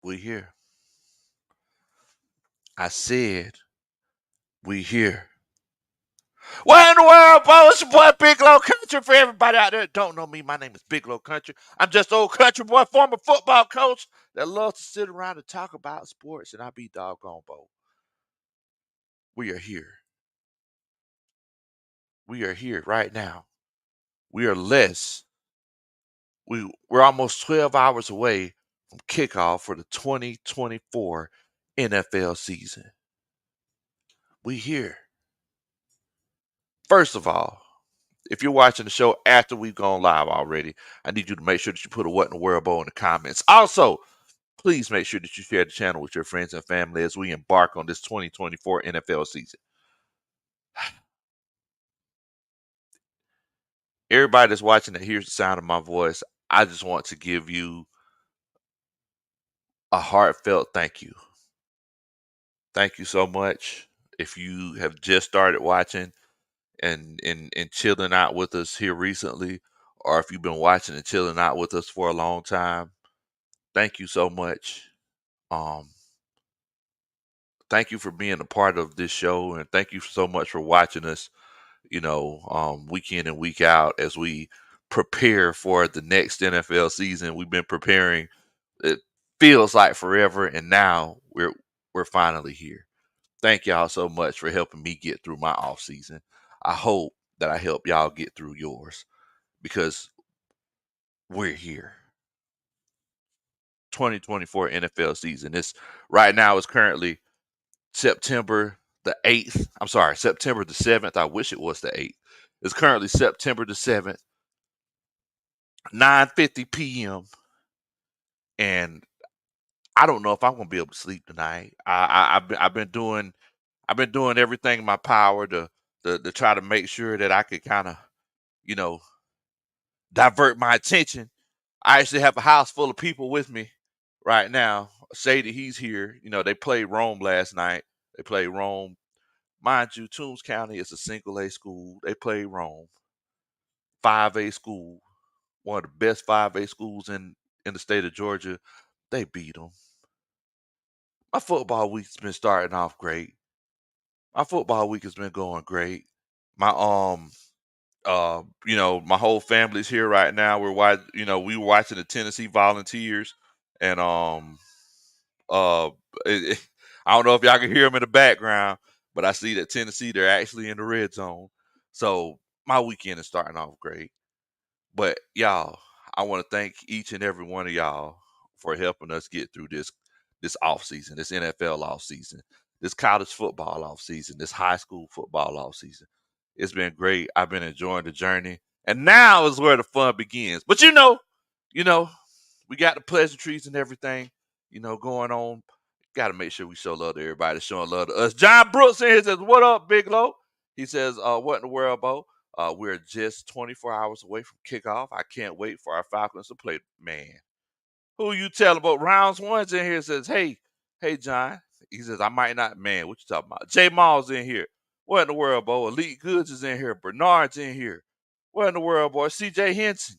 We here. I said we here. What in the world, bro? It's your boy Big Low Country. For everybody out there that don't know me, my name is Big Low Country. I'm just old country boy, former football coach that loves to sit around and talk about sports, and I be doggone bold. We are here. We are here right now. We are less. We're almost 12 hours away from kickoff for the 2024 NFL season. We here. First of all, if you're watching the show after we've gone live already, I need you to make sure that you put a what in the world bowl in the comments. Also, please make sure that you share the channel with your friends and family as we embark on this 2024 NFL season. Everybody that's watching that hears the sound of my voice, I just want to give you a heartfelt thank you. Thank you so much. If you have just started watching and chilling out with us here recently, or if you've been watching and chilling out with us for a long time, thank you so much. Um, Thank you for being a part of this show, and thank you so much for watching us, week in and week out as we prepare for the next NFL season. We've been preparing, it feels like forever, and now we're finally here. Thank y'all so much for helping me get through my off season. I hope that I help y'all get through yours because we're here. 2024 NFL season. It's right now. It's currently September the 8th. I'm sorry, September the 7th. I wish it was the 8th. It's currently September the 7th, 9:50 p.m. And I don't know if I'm gonna be able to sleep tonight. I've been doing everything in my power to try to make sure that I could kind of, you know, divert my attention. I actually have a house full of people with me right now. Shady, he's here. They played Rome last night. They played Rome. Mind you, Toombs County is a single A school. They played Rome, 5A school, one of the best 5A schools in the state of Georgia. They beat them. My football week's been starting off great. My football week has been going great. My my whole family's here right now. We were watching the Tennessee Volunteers, and uh, I don't know if y'all can hear them in the background, but I see that Tennessee, they're actually in the red zone. So my weekend is starting off great. But y'all, I want to thank each and every one of y'all for helping us get through this off season, this NFL off season, this college football off season, this high school football off season. It's been great. I've been enjoying the journey. And now is where the fun begins. But you know, we got the pleasantries and everything, going on. Got to make sure we show love to everybody, showing love to us. John Brooks in here says, "What up, Big Low?" He says, "What in the world, Bo? We're just 24 hours away from kickoff. I can't wait for our Falcons to play." Man, who you telling about? Rounds one's in here says, hey, John." He says, "I might not." Man, what you talking about? J Mall's in here. What in the world, Bo? Elite Goods is in here. Bernard's in here. What in the world, boy? CJ Henson.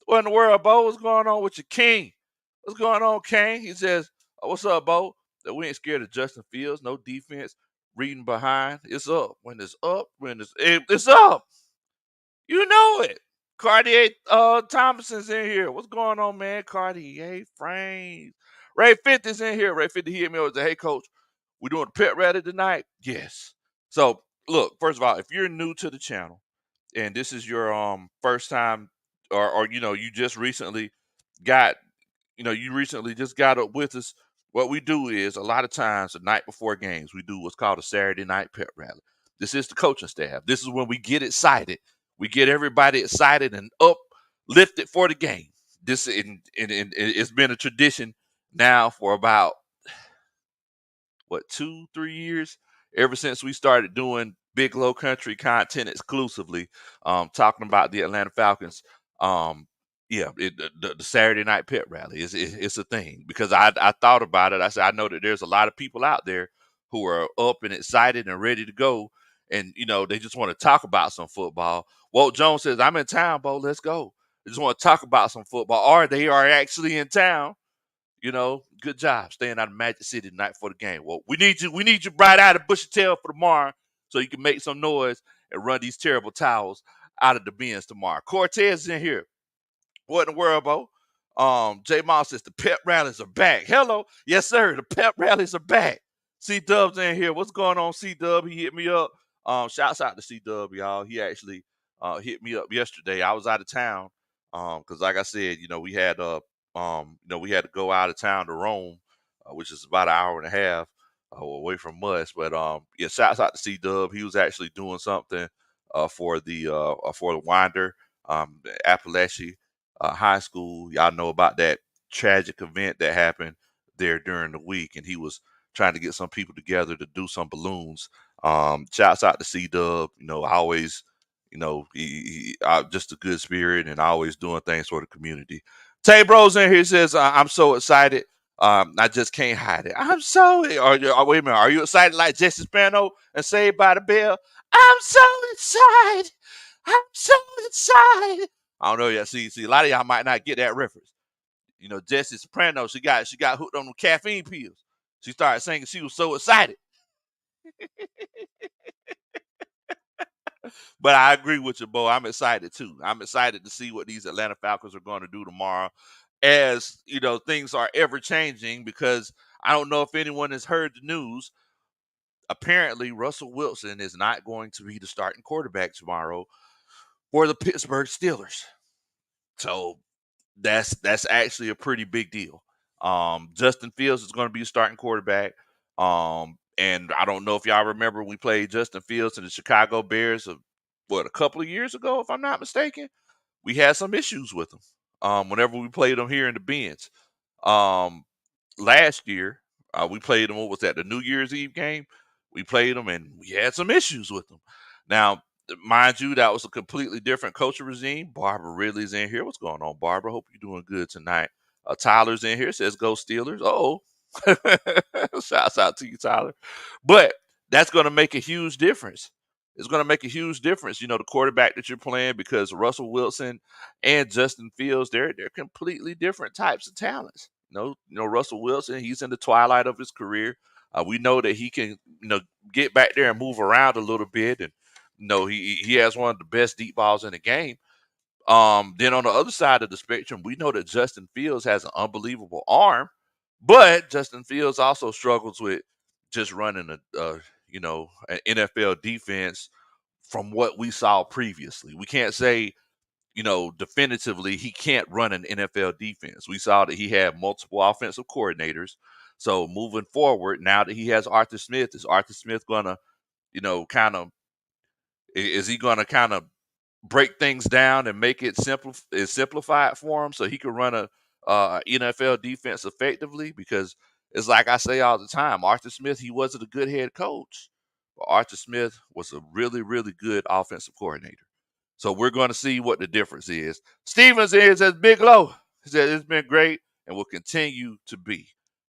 What in the world, Bo? What's going on with your king? What's going on, Kane? He says, "What's up, Bo? That we ain't scared of Justin Fields. No defense. Reading behind. It's up. When it's up, it's up. You know it." Cartier Thompson's in here. What's going on, man? Cartier frames. Ray 50's in here. Ray 50 hit me over and said, "Hey, coach, we doing a pet rally tonight?" Yes. So look, first of all, if you're new to the channel and this is your first time, or you just recently got you recently just got up with us, what we do is a lot of times the night before games, we do what's called a Saturday night pep rally. This is the coaching staff. This is when we get excited. We get everybody excited and uplifted for the game. It's been a tradition now for about 2-3 years, ever since we started doing Big Low Country content exclusively, talking about the Atlanta Falcons. Yeah, the Saturday night pit rally it's a thing, because I thought about it. I said, I know that there's a lot of people out there who are up and excited and ready to go, and they just want to talk about some football. Walt Jones says, "I'm in town, Bo. Let's go." They just want to talk about some football, or they are actually in town Good job staying out of Magic City the night for the game. Well, we need you bright-eyed and bushy-tailed for tomorrow so you can make some noise and run these terrible towels out of the bins tomorrow. Cortez is in here. What in the world, Bo? J Miles says the pep rallies are back. Hello. Yes, sir. The pep rallies are back. C Dub's in here. What's going on, C Dub? He hit me up. Shouts out to C Dub, y'all. He actually hit me up yesterday. I was out of town. Because like I said, we had to go out of town to Rome, which is about an hour and a half away from us. But yeah, shouts out to C Dub. He was actually doing something for the Winder, Appalachia high school. Y'all know about that tragic event that happened there during the week, and he was trying to get some people together to do some balloons. Shouts out to C Dub. I always, just a good spirit and always doing things for the community. Tay Bros in here says, I'm so excited. I just can't hide it. I'm so. Wait a minute. Are you excited like Jesse Spano and Saved by the Bell? I'm so excited. I'm so excited. I don't know yet. See, a lot of y'all might not get that reference. Jesse Soprano, she got hooked on the caffeine pills. She started singing. She was so excited. But I agree with you, Bo. I'm excited too. I'm excited to see what these Atlanta Falcons are going to do tomorrow. As things are ever changing because I don't know if anyone has heard the news. Apparently, Russell Wilson is not going to be the starting quarterback tomorrow for the Pittsburgh Steelers. So that's actually a pretty big deal. Justin Fields is going to be a starting quarterback. And I don't know if y'all remember we played Justin Fields and the Chicago Bears a couple of years ago, if I'm not mistaken. We had some issues with them. Whenever we played them here in the Benz. Um, Last year, we played them. What was that? The New Year's Eve game. We played them, and we had some issues with them. Now, mind you, that was a completely different coaching regime. Barbara Ridley's in here. What's going on, Barbara? Hope you're doing good tonight. Tyler's in here. Says go Steelers. Oh, shouts out to you, Tyler. But that's going to make a huge difference. It's going to make a huge difference. The quarterback that you're playing, because Russell Wilson and Justin Fields, they're completely different types of talents. Russell Wilson, he's in the twilight of his career. We know that he can, get back there and move around a little bit, and he has one of the best deep balls in the game. Then on the other side of the spectrum, we know that Justin Fields has an unbelievable arm, but Justin Fields also struggles with just running an NFL defense from what we saw previously. We can't say definitively he can't run an NFL defense. We saw that he had multiple offensive coordinators. So moving forward, now that he has Arthur Smith, is Arthur Smith gonna, kind of, is he gonna kind of break things down and make it simplified for him so he can run a NFL defense effectively? Because it's like I say all the time, Arthur Smith, he wasn't a good head coach, but Arthur Smith was a really, really good offensive coordinator. So we're going to see what the difference is. Stevens says Big Low. He said it's been great and will continue to be.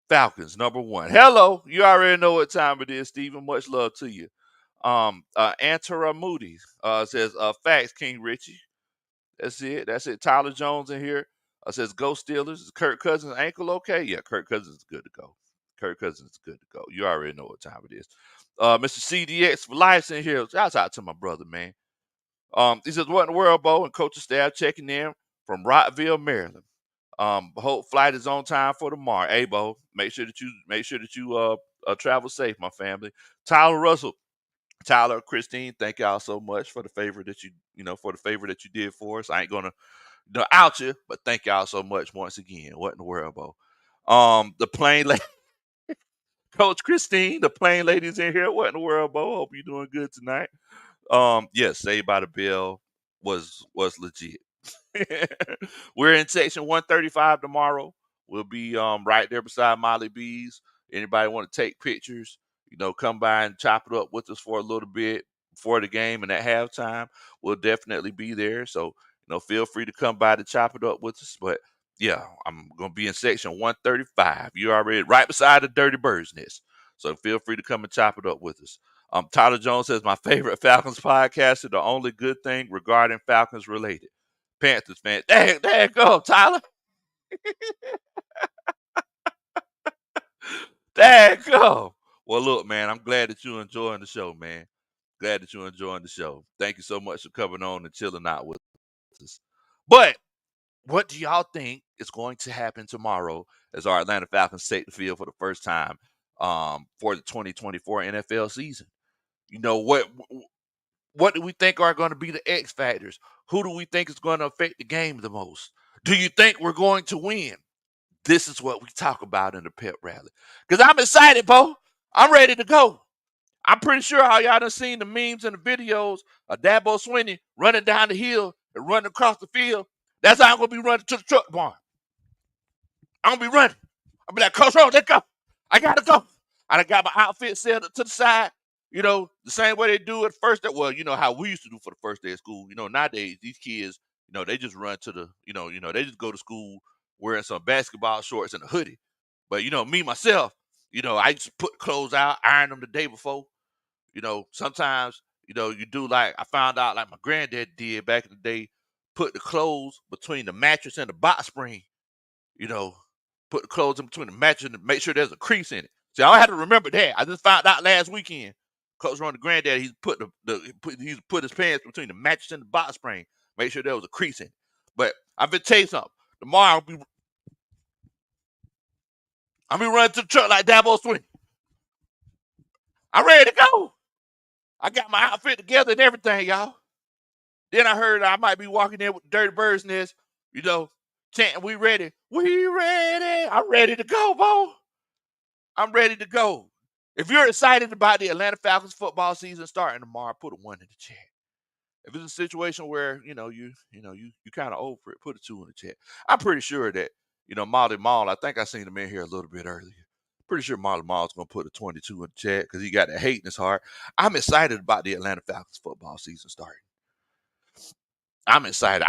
Falcons #1. Hello, you already know what time it is, Steven. Much love to you. Antara Moody says, facts, King Richie. That's it. That's it. Tyler Jones in here says, go Steelers. Is Kirk Cousins' ankle okay? Yeah, Kirk Cousins is good to go. Kirk Cousins is good to go. You already know what time it is. Mr. CDX for Life's in here. Shouts out to my brother, man. He says, what in the world, Bo? And coaching staff checking in from Rockville, Maryland. Hope flight is on time for tomorrow. Hey, Bo, make sure that you travel safe, my family. Tyler Russell. Tyler, Christine, thank y'all so much for the favor that you did for us. I ain't gonna out you, but thank y'all so much once again. What in the world, Bo? The plain lady, Coach Christine, the plain ladies in here. What in the world, Bo? Hope you're doing good tonight. Yes, Saved by the Bell was legit. We're in section 135 tomorrow. We'll be right there beside Molly B's. Anybody want to take pictures, come by and chop it up with us for a little bit before the game and at halftime. We'll definitely be there. So, feel free to come by to chop it up with us. But yeah, I'm gonna be in section 135. You already right beside the Dirty Birds nest. So feel free to come and chop it up with us. Tyler Jones says my favorite Falcons podcast is the only good thing regarding Falcons related. Panthers fan. There you go, Tyler. Dang, go. Well, look, man, I'm glad that you're enjoying the show, man. Glad that you're enjoying the show. Thank you so much for coming on and chilling out with us. But what do y'all think is going to happen tomorrow as our Atlanta Falcons take the field for the first time for the 2024 NFL season? You know, what do we think are going to be the X factors? Who do we think is going to affect the game the most? Do you think we're going to win? This is what we talk about in the pep rally. Because I'm excited, Bo. I'm ready to go. I'm pretty sure how y'all done seen the memes and the videos of Dabo Swinney running down the hill and running across the field. That's how I'm going to be running to the truck barn. I'm going to be running. I'll be like, Coach Rose, let's go. I got to go. I got my outfit set up to the side. You know, the same way they do it first. Well, you know how we used to do for the first day of school. You know, nowadays, these kids, you know, they just run to the, they just go to school wearing some basketball shorts and a hoodie. But, you know, me, myself, you know, I just put clothes out, iron them the day before. You know, sometimes, you know, you do like I found out like my granddad did back in the day, put the clothes between the mattress and the box spring, you know, put the clothes in between the mattress and make sure there's a crease in it. See, I don't have to remember that. I just found out last weekend. Coach Ron, the granddad, he's put his pants between the mattress and the box spring, make sure there was a crease in it. But I'm gonna tell you something. Tomorrow I'll be running to the truck like Dabo Swing. I'm ready to go. I got my outfit together and everything, y'all. Then I heard I might be walking in with the Dirty Bird's Nest, you know, chanting, "We ready. We ready." I'm ready to go, Bo. I'm ready to go. If you're excited about the Atlanta Falcons football season starting tomorrow, put a 1 in the chat. If it's a situation where, you kind of over it, put a 2 in the chat. I'm pretty sure that, Molly Mall, I think I seen him in here a little bit earlier. Pretty sure Molly Mall's going to put a 22 in the chat because he got that hate in his heart. I'm excited about the Atlanta Falcons football season starting. I'm excited.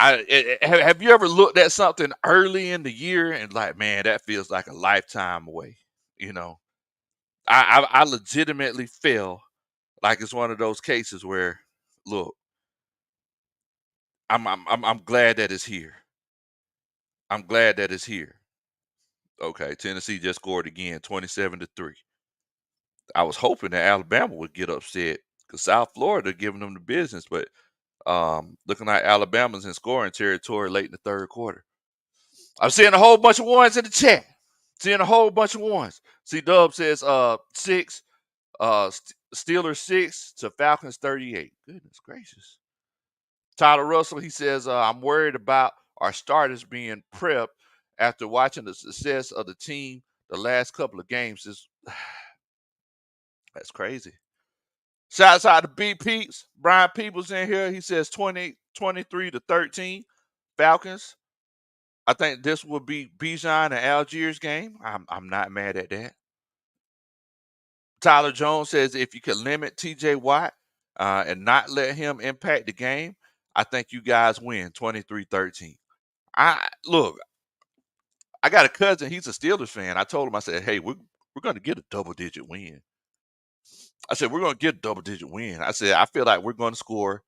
Have you ever looked at something early in the year and like, man, that feels like a lifetime away? You know, I legitimately feel like it's one of those cases where, look, I'm glad that it's here. I'm glad that it's here. Okay, Tennessee just scored again, 27-3. I was hoping that Alabama would get upset because South Florida giving them the business, but looking like Alabama's in scoring territory late in the third quarter. I'm seeing a whole bunch of ones in the chat. Seeing a whole bunch of ones. See, Dub says 6, Steelers 6 to Falcons 38. Goodness gracious. Tyler Russell, he says, I'm worried about our starters being prepped after watching the success of the team the last couple of games. That's crazy. Shouts out to B Peeps. Brian Peoples in here. He says 23-13 Falcons. I think this will be Bijan and Algiers game. I'm not mad at that. Tyler Jones says if you can limit TJ Watt and not let him impact the game, I think you guys win 23-13. Look, I got a cousin, he's a Steelers fan. I told him, I said, hey, we're gonna get a double-digit win. I said, we're gonna get a double-digit win. I said, I feel like we're gonna score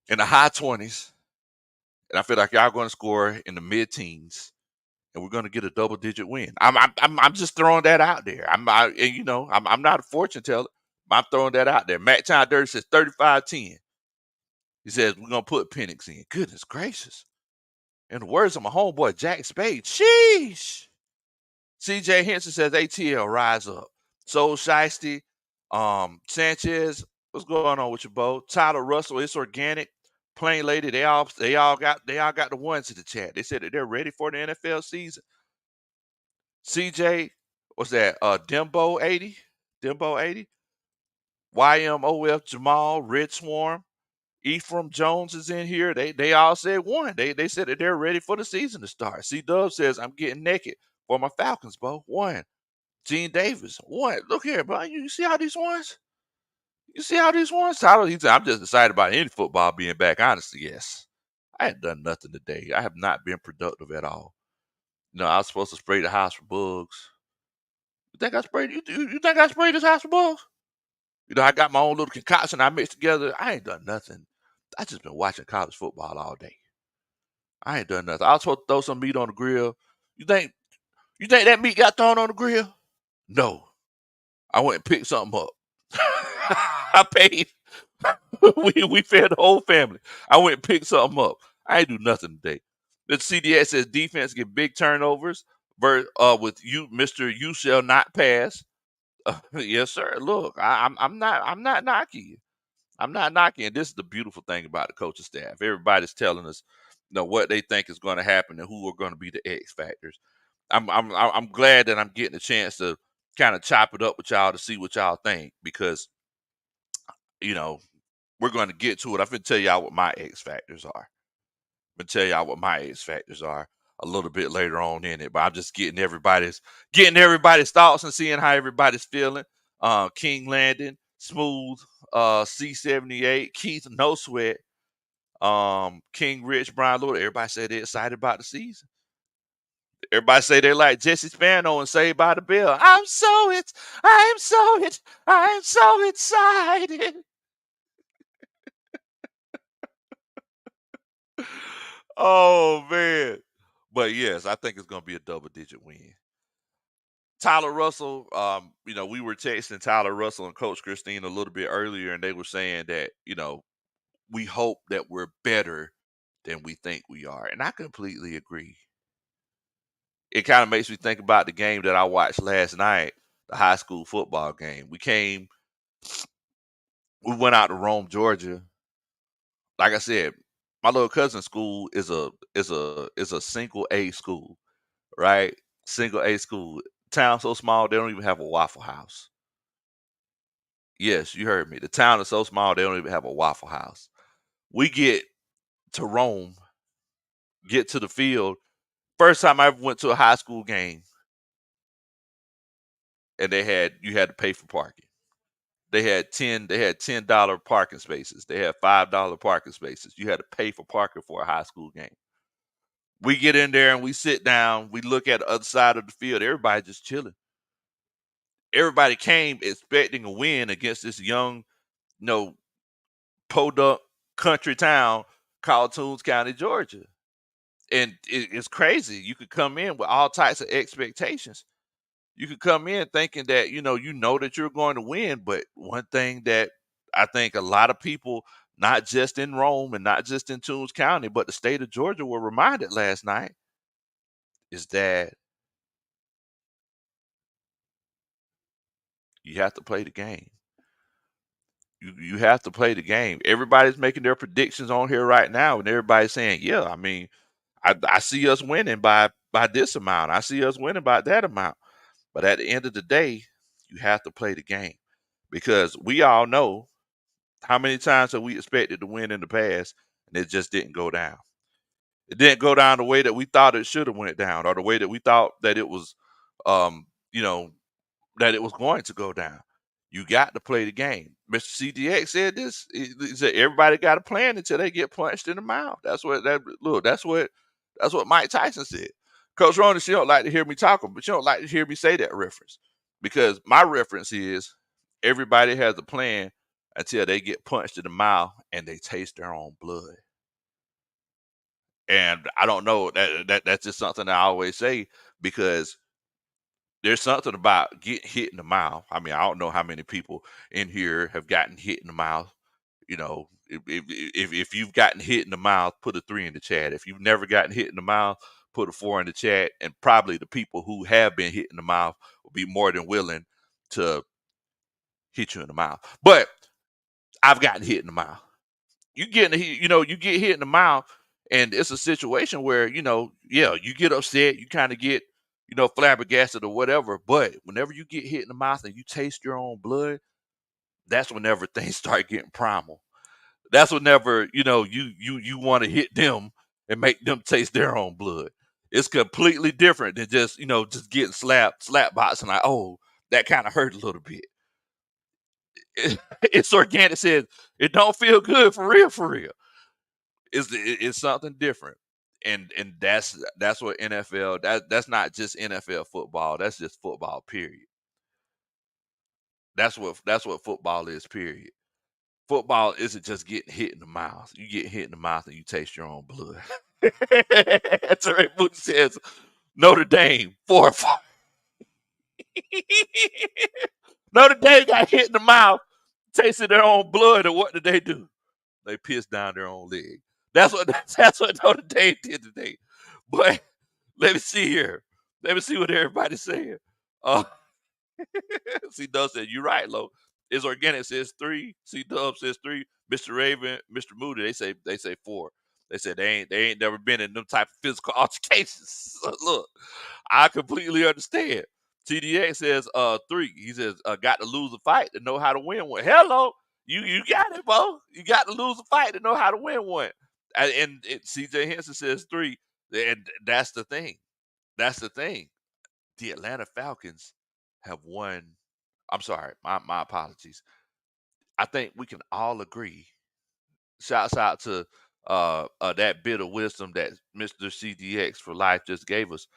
in the high 20s, and I feel like y'all gonna score in the mid-teens. And we're going to get a double-digit win. I'm just throwing that out there. I'm not a fortune teller. I'm throwing that out there. Matt Town Dirty says 35-10. He says we're going to put Penix in. Goodness gracious. In the words of my homeboy Jack Spade, sheesh. CJ Henson says ATL rise up. Soul Shiesty, Sanchez, what's going on with you, Bo? Tyler Russell, it's organic. Plain Lady, they all got the ones in the chat. They said that they're ready for the NFL season. CJ, what's that? Dembo 80, YMOF Jamal, Red Swarm, Ephraim Jones is in here. They all said one. They said that they're ready for the season to start. C Dub says I'm getting naked for my Falcons, Bo. One. Gene Davis, one. Look here, bro. You see how these ones? You see how these ones? Tyler, he said, I'm just excited about any football being back. Honestly, yes. I ain't done nothing today. I have not been productive at all. No, I was supposed to spray the house for bugs. You think I sprayed? You think I sprayed this house for bugs? I got my own little concoction I mixed together. I ain't done nothing. I just been watching college football all day. I ain't done nothing. I was supposed to throw some meat on the grill. You think that meat got thrown on the grill? No, I went and picked something up. I paid. we fed the whole family. I went and picked something up. I ain't do nothing today. The CDX says defense get big turnovers. With you, Mister, you shall not pass. Yes, sir. Look, I'm not knocking you. I'm not knocking. And this is the beautiful thing about the coaching staff. Everybody's telling us, what they think is going to happen and who are going to be the X factors. I'm glad that I'm getting a chance to kind of chop it up with y'all to see what y'all think, because you know we're going to get to it. I'm going to tell y'all what my X factors are. I'm going to tell y'all what my X factors are a little bit later on in it. But I'm just getting everybody's thoughts and seeing how everybody's feeling. King Landon, Smooth, C78, Keith, No Sweat, King Rich, Brian Lord. Everybody say they're excited about the season. Everybody say they like Jesse Spano and Saved by the Bell. I'm so excited. Oh man. But yes, I think it's gonna be a double digit win. Tyler Russell, we were texting Tyler Russell and Coach Christine a little bit earlier, and they were saying that, we hope that we're better than we think we are. And I completely agree. It kind of makes me think about the game that I watched last night, the high school football game. We went out to Rome, Georgia. Like I said, my little cousin's school is a single A school, right? Single A school. Town so small they don't even have a Waffle House. Yes, you heard me. The town is so small they don't even have a Waffle House. We get to Rome, get to the field. First time I ever went to a high school game, and you had to pay for parking. They had $10 parking spaces. They had $5 parking spaces. You had to pay for parking for a high school game. We get in there and we sit down. We look at the other side of the field. Everybody just chilling. Everybody came expecting a win against this young, you know, podunk country town called Toombs County, Georgia. And it's crazy. You could come in with all types of expectations. You could come in thinking that you know that you're going to win. But one thing that I think a lot of people, not just in Rome and not just in Toombs County, but the state of Georgia, were reminded last night is that you have to play the game. You have to play the game. Everybody's making their predictions on here right now, and everybody's saying, "Yeah, I mean, I see us winning by this amount. I see us winning by that amount." But at the end of the day, you have to play the game, because we all know how many times have we expected to win in the past, and it just didn't go down. It didn't go down the way that we thought it should have went down, or the way that we thought that it was, um, you know, that it was going to go down. You got to play the game. Mr. CDX said this. He said everybody got a plan until they get punched in the mouth. That's what Mike Tyson said. Coach Ronnie, she don't like to hear me talking, but she don't like to hear me say that reference, because my reference is everybody has a plan until they get punched in the mouth and they taste their own blood. And I don't know, that's just something I always say, because there's something about getting hit in the mouth. I mean, I don't know how many people in here have gotten hit in the mouth. If you've gotten hit in the mouth, put a 3 in the chat. If you've never gotten hit in the mouth, put a 4 in the chat. And probably the people who have been hit in the mouth will be more than willing to hit you in the mouth. But I've gotten hit in the mouth. You get hit in the mouth, and it's a situation where, yeah, you get upset, you kind of get, flabbergasted or whatever. But whenever you get hit in the mouth and you taste your own blood, that's whenever things start getting primal. That's whenever, you want to hit them and make them taste their own blood. It's completely different than just getting slap boxing, like, oh, that kind of hurt a little bit. It's organic. Says it don't feel good for real, for real. It's something different. And that's what NFL, that's not just NFL football. That's just football, period. That's what football is, period. Football isn't just getting hit in the mouth. You get hit in the mouth and you taste your own blood. That's right. Booty says Notre Dame 4-4. Notre Dame got hit in the mouth, tasted their own blood, and what did they do? They pissed down their own leg. That's what that's what Notre Dame did today. But let me see here. Let me see what everybody's saying. Uh, C Dub said, "You're right, Lo. It's organic says 3. C Dub says 3. Mr. Raven, Mr. Moody, they say 4. They said they ain't never been in them type of physical altercations. Look, I completely understand. TDX says 3. He says got to lose a fight to know how to win one. Hello, you got it, Bo. You got to lose a fight to know how to win one. And CJ Henson says 3. And that's the thing. That's the thing. The Atlanta Falcons have won. I'm sorry, my apologies. I think we can all agree. Shouts out to that bit of wisdom that Mr. CDX for life just gave us.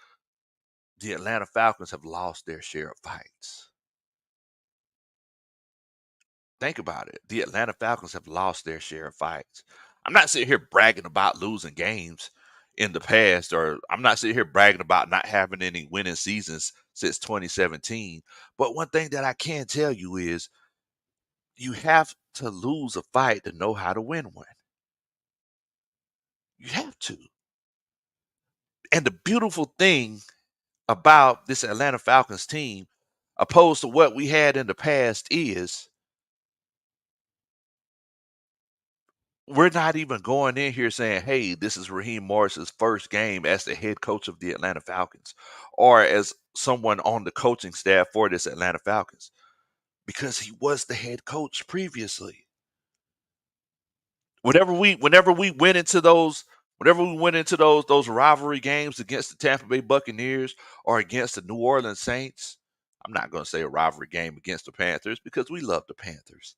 The Atlanta Falcons have lost their share of fights. Think about it. The Atlanta Falcons have lost their share of fights. I'm not sitting here bragging about losing games in the past, or I'm not sitting here bragging about not having any winning seasons since 2017. But one thing that I can tell you is you have to lose a fight to know how to win one. You have to. And the beautiful thing about this Atlanta Falcons team, opposed to what we had in the past, is we're not even going in here saying, hey, this is Raheem Morris's first game as the head coach of the Atlanta Falcons or as someone on the coaching staff for this Atlanta Falcons, because he was the head coach previously. Whenever we went into those rivalry games against the Tampa Bay Buccaneers or against the New Orleans Saints, I'm not going to say a rivalry game against the Panthers because we love the Panthers.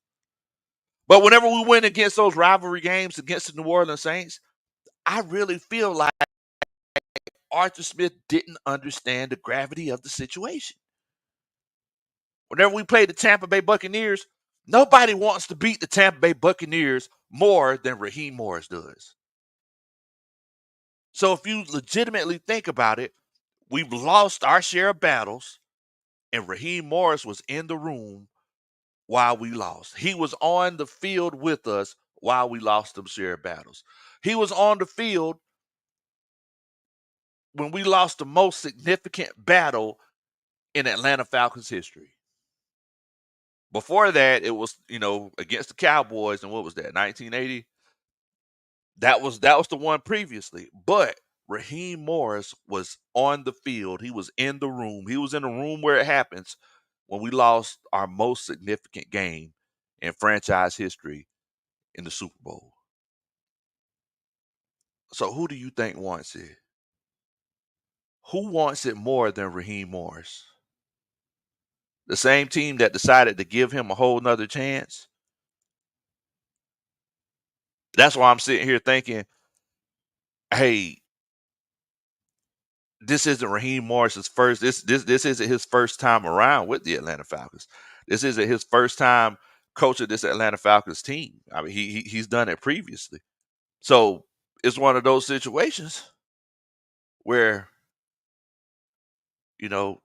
But whenever we went against those rivalry games against the New Orleans Saints, I really feel like Arthur Smith didn't understand the gravity of the situation. Whenever we played the Tampa Bay Buccaneers, nobody wants to beat the Tampa Bay Buccaneers more than Raheem Morris does. So if you legitimately think about it, we've lost our share of battles, and Raheem Morris was in the room while we lost. He was on the field with us while we lost them share of battles. He was on the field when we lost the most significant battle in Atlanta Falcons history. Before that, it was, against the Cowboys, and what was that, 1980? That was the one previously. But Raheem Morris was on the field. He was in the room. He was in the room where it happens when we lost our most significant game in franchise history in the Super Bowl. So who do you think wants it? Who wants it more than Raheem Morris? The same team that decided to give him a whole nother chance? That's why I'm sitting here thinking, hey, this isn't Raheem Morris's first. This isn't his first time around with the Atlanta Falcons. This isn't his first time coaching this Atlanta Falcons team. I mean, he's done it previously. So it's one of those situations where, you know,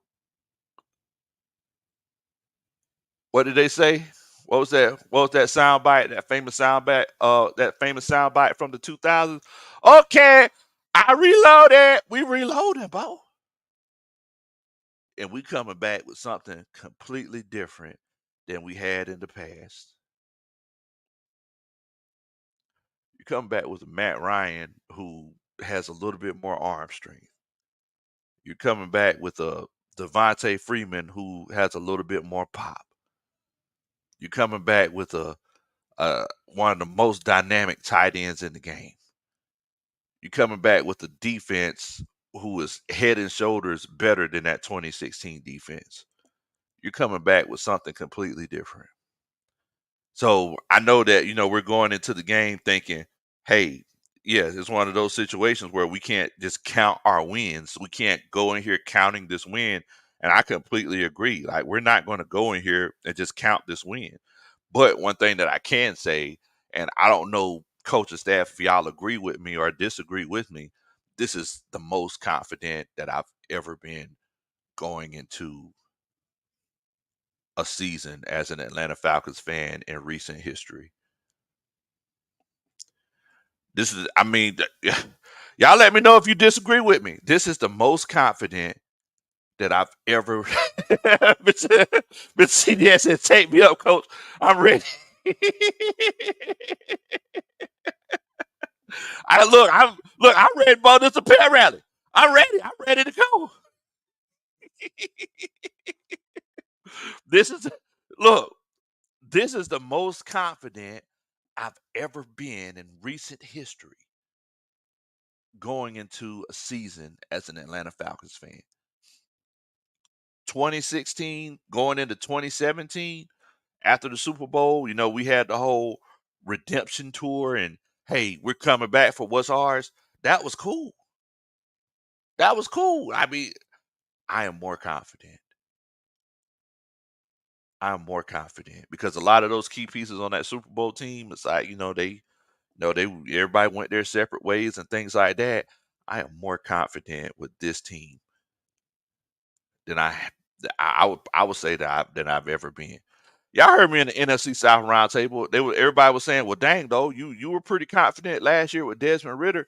what did they say? What was that? What was that sound bite? That famous sound bite? That famous sound bite from the 2000s. Okay, I reloaded. We reloaded, bro. And we coming back with something completely different than we had in the past. You come back with a Matt Ryan who has a little bit more arm strength. You're coming back with a Devontae Freeman who has a little bit more pop. You're coming back with one of the most dynamic tight ends in the game. You're coming back with a defense who is head and shoulders better than that 2016 defense. You're coming back with something completely different. So I know that, we're going into the game thinking, hey, yeah, it's one of those situations where we can't just count our wins. We can't go in here counting this win. And I completely agree. Like, we're not going to go in here and just count this win. But one thing that I can say, and I don't know, coaching staff, if y'all agree with me or disagree with me, this is the most confident that I've ever been going into a season as an Atlanta Falcons fan in recent history. This is, I mean, y'all let me know if you disagree with me. This is the most confident that I've ever been CDS said, take me up, coach. I'm ready. I'm ready for this appeal rally. I'm ready. I'm ready to go. This is look, this is the most confident I've ever been in recent history going into a season as an Atlanta Falcons fan. 2016 going into 2017 after the Super Bowl, we had the whole redemption tour and hey, we're coming back for what's ours. That was cool. That was cool. I mean, I am more confident. I'm more confident because a lot of those key pieces on that Super Bowl team, it's like, they everybody went their separate ways and things like that. I am more confident with this team than I would say than I've ever been. Y'all heard me in the NFC South roundtable. Everybody was saying, "Well, dang though, you were pretty confident last year with Desmond Ritter."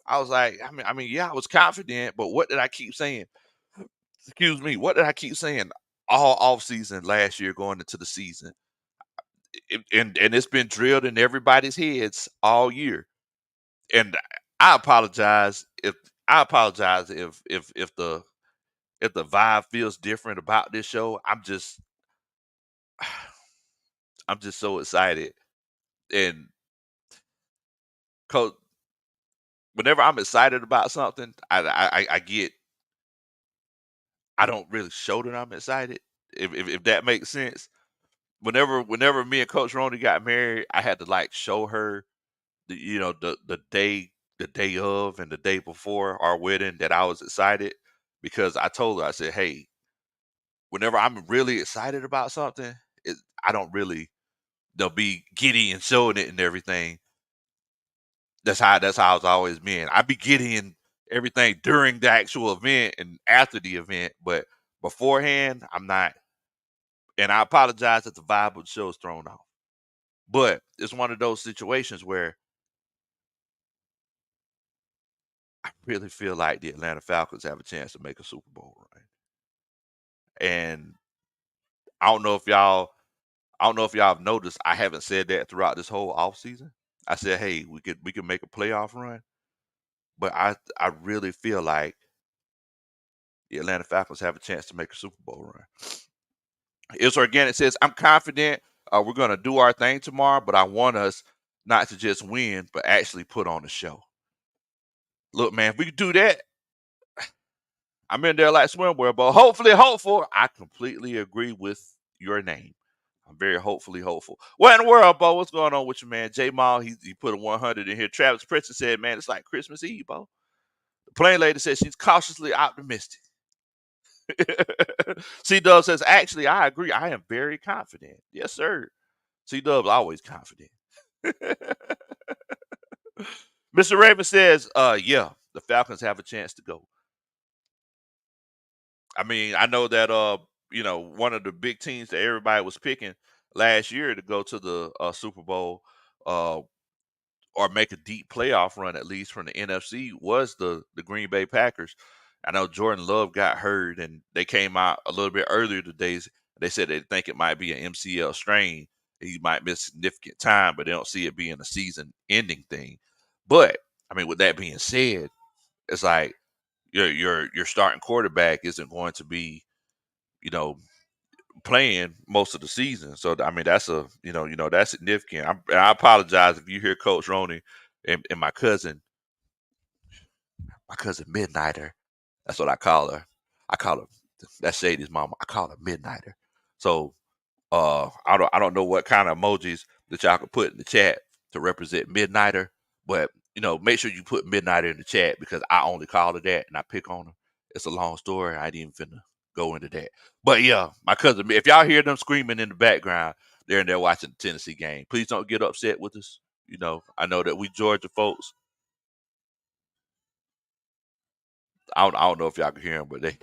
I was like, yeah, I was confident, but what did I keep saying? Excuse me, what did I keep saying all off season last year going into the season? And it's been drilled in everybody's heads all year. And I apologize if the vibe feels different about this show. I'm just so excited. And coach, whenever I'm excited about something, I don't really show that I'm excited. If that makes sense. Whenever me and Coach Roney got married, I had to like show her the day of and the day before our wedding that I was excited because I told her, I said, hey, whenever I'm really excited about something, I don't really they'll be giddy and showing it and everything. That's how it's always been. I be giddy and everything during the actual event and after the event, but beforehand, I'm not. And I apologize if the vibe of the show is thrown off. But it's one of those situations where I really feel like the Atlanta Falcons have a chance to make a Super Bowl run. And I don't know if y'all I don't know if y'all have noticed I haven't said that throughout this whole offseason. I said, hey, we could make a playoff run. But I really feel like the Atlanta Falcons have a chance to make a Super Bowl run. It's organic says, I'm confident we're gonna do our thing tomorrow, but I want us not to just win, but actually put on a show. Look, man, if we could do that, I'm in there like swimwear, but hopefully hopeful. I completely agree with your name. I'm very hopefully hopeful. What in the world, Bo? What's going on with you, man? J Mall, he put a 100 in here. Travis Preston said, man, it's like Christmas Eve, Bo. The plain lady says she's cautiously optimistic. C Dub says, actually, I agree. I am very confident. Yes, sir. C Dub's always confident. Mr. Raven says, yeah, the Falcons have a chance to go. I mean, I know that one of the big teams that everybody was picking last year to go to the Super Bowl uh or make a deep playoff run at least from the NFC was the Green Bay Packers. I know Jordan Love got hurt and they came out a little bit earlier today. They said they think it might be an MCL strain. He might miss significant time, but they don't see it being a season ending thing. But I mean, with that being said, it's like your starting quarterback isn't going to be, you know, playing most of the season. So I mean, that's significant. I apologize if you hear Coach Roney and my cousin Midnighter. That's what I call her. I call her that's Shady's mama. I call her Midnighter. So I don't know what kind of emojis that y'all can put in the chat to represent Midnighter, but make sure you put Midnighter in the chat because I only call her that and I pick on her. It's a long story. I ain't even finna go into that. But yeah, my cousin, if y'all hear them screaming in the background, they're in there watching the Tennessee game. Please don't get upset with us. I know that we Georgia folks. I don't know if y'all can hear them, but they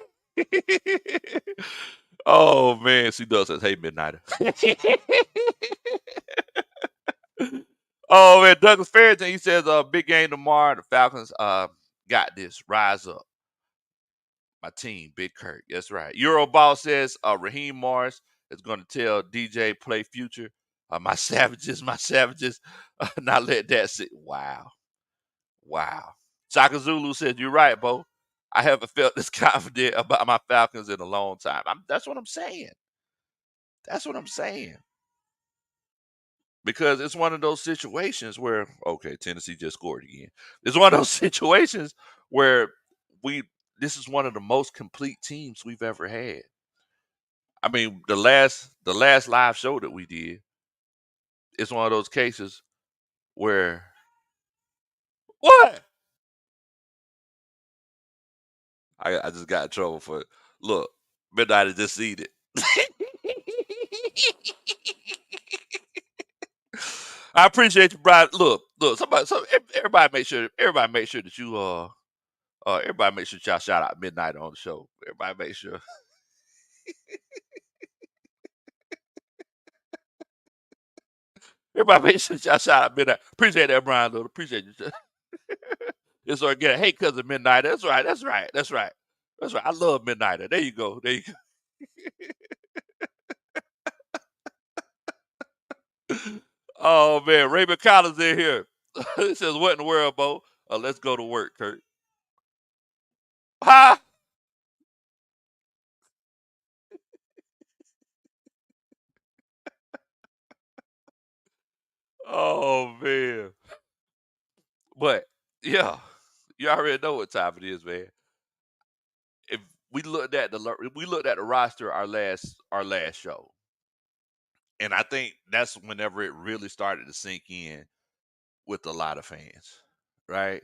Oh man, C Dub says, "Hey, Midnighter." Oh man, Douglas Farrington, he says, "Big game tomorrow. The Falcons got this. Rise up, my team, Big Kirk." That's right. Euroball says, "Raheem Morris is going to tell DJ play Future. My savages, my savages. Not let that sit." Wow, wow. Shaka Zulu says, "You're right, Bo. I haven't felt this confident about my Falcons in a long time." That's what I'm saying. That's what I'm saying. Because it's one of those situations where, okay, Tennessee just scored again. It's one of those situations where we this is one of the most complete teams we've ever had. I mean, the last live show that we did, it's one of those cases where what? I just got in trouble for it. Look, Midnight has just seen it. I appreciate you, Brian. Look, everybody make sure that you everybody make sure y'all shout out Midnight on the show. Everybody make sure. Everybody make sure y'all shout out Midnight. Appreciate that, Brian. Little appreciate you. It's organic. Hey, cousin Midnight. That's right. That's right. That's right. That's right. I love Midnighter. There you go. There you go. Oh man, Raymond Collins in here. He says, "What in the world, Bo? Let's go to work, Kurt." Ha! Oh man. But yeah, you already know what time it is, man. If we looked at the roster our last show, and I think that's whenever it really started to sink in with a lot of fans, right?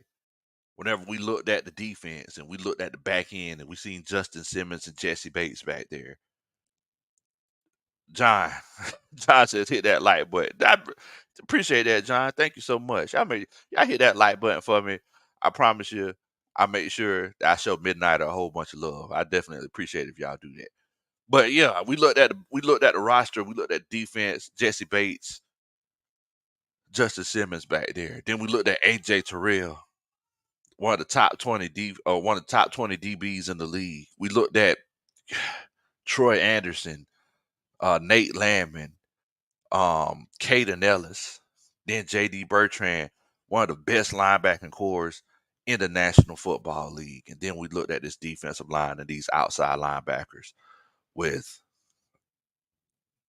Whenever we looked at the defense and we looked at the back end and we seen Justin Simmons and Jesse Bates back there. John, John says hit that like button. Appreciate that, John. Thank you so much. Y'all hit that like button for me. I promise you, I make sure that I show Midnight a whole bunch of love. I definitely appreciate it if y'all do that. But yeah, we looked at the roster, we looked at defense, Jesse Bates, Justin Simmons back there. Then we looked at AJ Terrell, one of the top 20 DBs in the league. We looked at Troy Anderson, Nate Landman, Caden Ellis, then JD Bertrand, one of the best linebacking cores in the National Football League. And then we looked at this defensive line and these outside linebackers with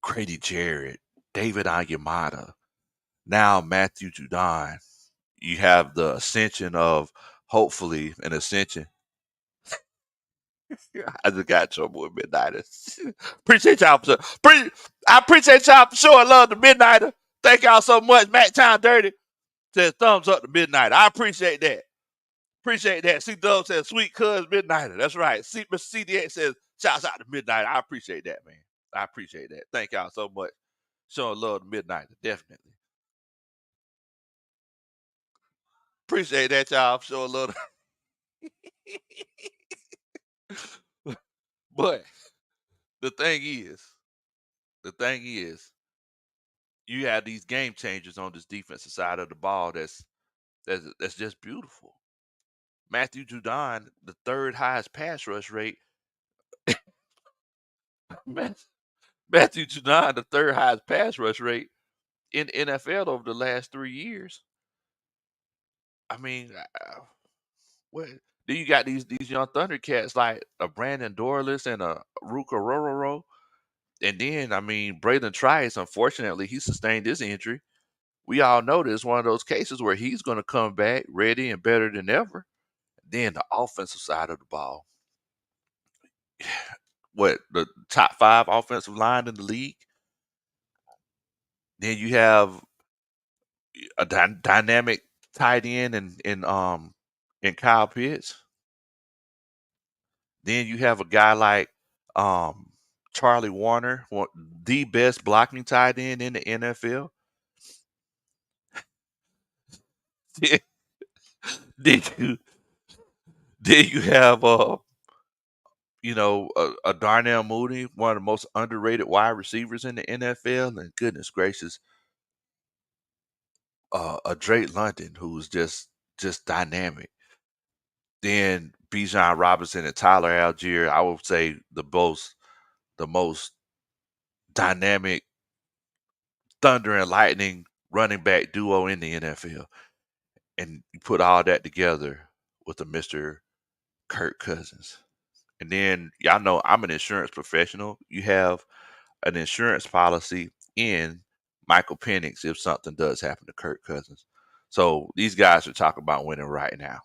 Grady Jarrett, David Onyemata, now Matthew Judon. You have the ascension of hopefully an ascension. I just got in trouble with Midnighters. Appreciate y'all. I appreciate y'all for showing love to Midnighter. Thank y'all so much. Matt Town Dirty says thumbs up to Midnighter. I appreciate that. Appreciate that. C Dub says sweet cuz Midnighter. That's right. Mr. CDX says shouts out to Midnighter. I appreciate that, man. I appreciate that. Thank y'all so much. Showing love to Midnighter. Definitely. Appreciate that, y'all. Showing love. But the thing is, the thing is, you have these game changers on this defensive side of the ball that's just beautiful. Matthew Judon, the third highest pass rush rate. Matt- Matthew Judon, the third highest pass rush rate in the NFL over the last 3 years. I mean, what? Then you got these young Thundercats like a Brandon Dorless and a Ruka Rororo. And then, I mean, Braylon Trice, unfortunately, he sustained his injury. We all know this is one of those cases where he's going to come back ready and better than ever. Then the offensive side of the ball. What, the top five offensive line in the league? Then you have a dynamic tight end in Kyle Pitts. Then you have a guy like um, Charlie Warner, the best blocking tight end in the NFL. Then you then you have a Darnell Mooney, one of the most underrated wide receivers in the NFL, and goodness gracious, a Drake London who's just dynamic. Then Bijan Robinson and Tyler Algier, I would say the most dynamic thunder and lightning running back duo in the NFL. And you put all that together with a Mr. Kirk Cousins. And then y'all know I'm an insurance professional. You have an insurance policy in Michael Penix if something does happen to Kirk Cousins. So these guys are talking about winning right now.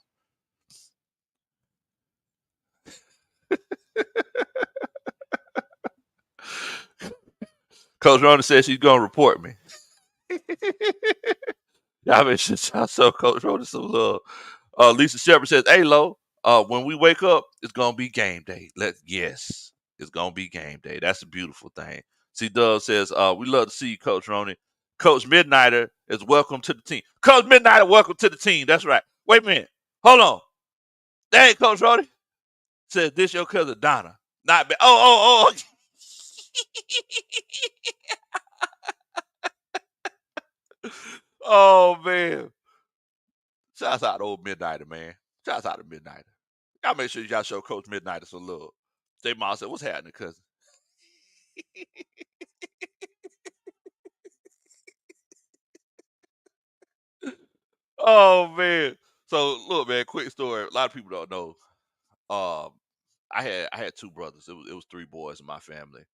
Coach Rona says she's gonna report me. Y'all make sure y'all show Coach Rona some love. Lisa Shepard says, "Hey, Lo, when we wake up, it's gonna be game day. Yes, it's gonna be game day. That's a beautiful thing." See, Doug says, "We love to see you, Coach Roney. Coach Midnighter is welcome to the team. Coach Midnighter, welcome to the team. That's right. Wait a minute. Hold on. That ain't Coach Roney. Says this your cousin Donna. Not bad. Oh. Oh man. Shouts out to old Midnighter, man. Shouts out to Midnighter. Y'all make sure y'all show Coach Midnighter some love." J Miles said, "What's happening, cousin?" Oh man. So look, man, quick story. A lot of people don't know. Um, I had two brothers. It was three boys in my family.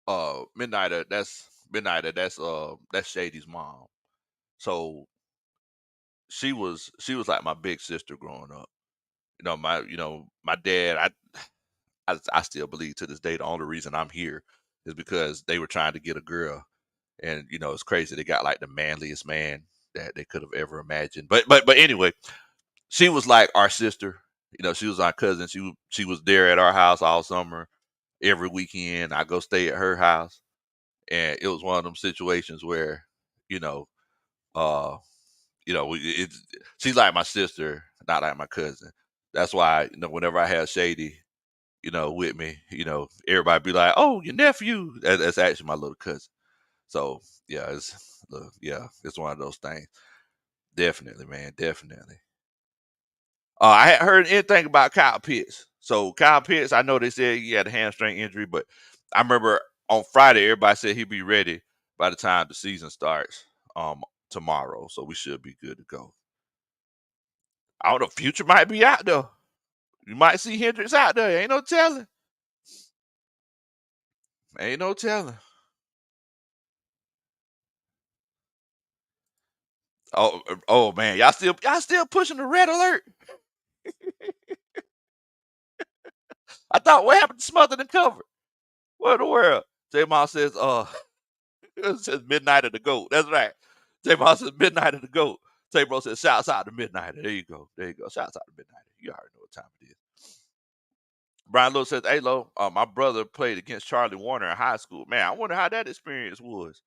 That's Shady's mom. So she was like my big sister growing up. My dad, I still believe to this day the only reason I'm here is because they were trying to get a girl. And it's crazy. They got like the manliest man that they could have ever imagined. But anyway, she was like our sister. She was our cousin. She was there at our house all summer, every weekend. I go stay at her house, and it was one of them situations where, you know, uh, she's like my sister, not like my cousin. That's why whenever I have Shady, with me, everybody be like, "Oh, your nephew." That's actually my little cousin. So yeah, it's one of those things. Definitely, man, definitely. I hadn't heard anything about Kyle Pitts. So Kyle Pitts, I know they said he had a hamstring injury, but I remember on Friday everybody said he'd be ready by the time the season starts tomorrow. So we should be good to go. I don't know. Future might be out there. You might see Hendricks out there. Ain't no telling. Ain't no telling. Oh man, y'all still pushing the red alert. I thought what happened to Smothered and Covered? What in the world? J Mom says, it says Midnight of the Goat. That's right. J Mom says Midnight of the Goat. Tay Bro says, shouts out to Midnight. There you go. There you go. Shouts out to Midnight. You already know what time it is. Brian Lowe says, "Hey Lo, my brother played against Charlie Warner in high school. Man, I wonder how that experience was.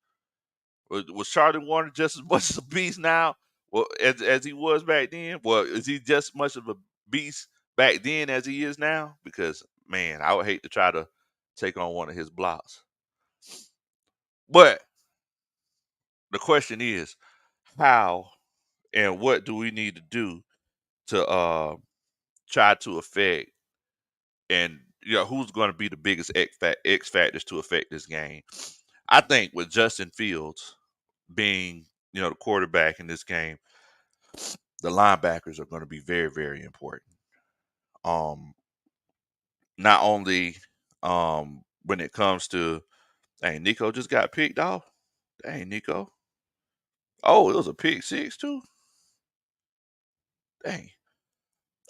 Was Charlie Warner just as much as a beast now, well, as he was back then? Well, is he just as much of a beast back then as he is now? Because man, I would hate to try to take on one of his blocks. But the question is, how and what do we need to do to try to affect and who's going to be the biggest X factors to affect this game? I think with Justin Fields being the quarterback in this game, the linebackers are going to be very, very important. Um, Not only when it comes to, dang, Nico just got picked off. Dang, Nico. Oh, it was a pick six too. Dang.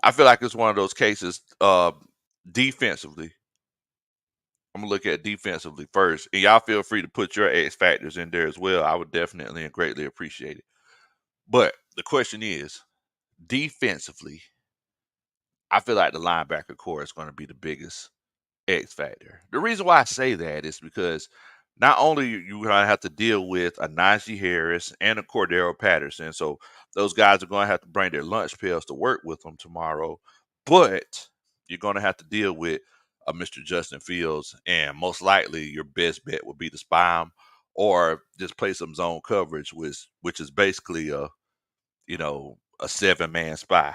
I feel like it's one of those cases. Defensively, I'm gonna look at defensively first, and y'all feel free to put your X factors in there as well. I would definitely and greatly appreciate it. But the question is, defensively, I feel like the linebacker core is going to be the biggest X factor. The reason why I say that is because not only you going to have to deal with a Najee Harris and a Cordero Patterson, so those guys are going to have to bring their lunch pails to work with them tomorrow. But you're going to have to deal with Mr. Justin Fields, and most likely your best bet would be to spy him or just play some zone coverage, which is basically a 7-man spy.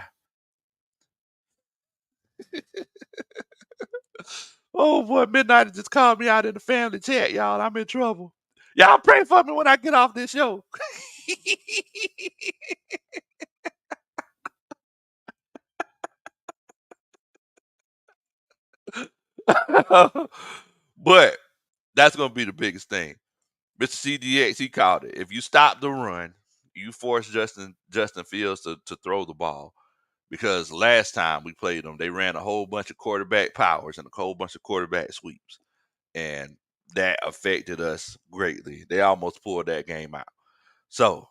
Oh boy, Midnight just called me out in the family chat, y'all. I'm in trouble. Y'all pray for me when I get off this show. But that's gonna be the biggest thing. Mr. CDX, he called it. If you stop the run, you force Justin Fields to throw the ball. Because last time we played them, they ran a whole bunch of quarterback powers and a whole bunch of quarterback sweeps. And that affected us greatly. They almost pulled that game out. So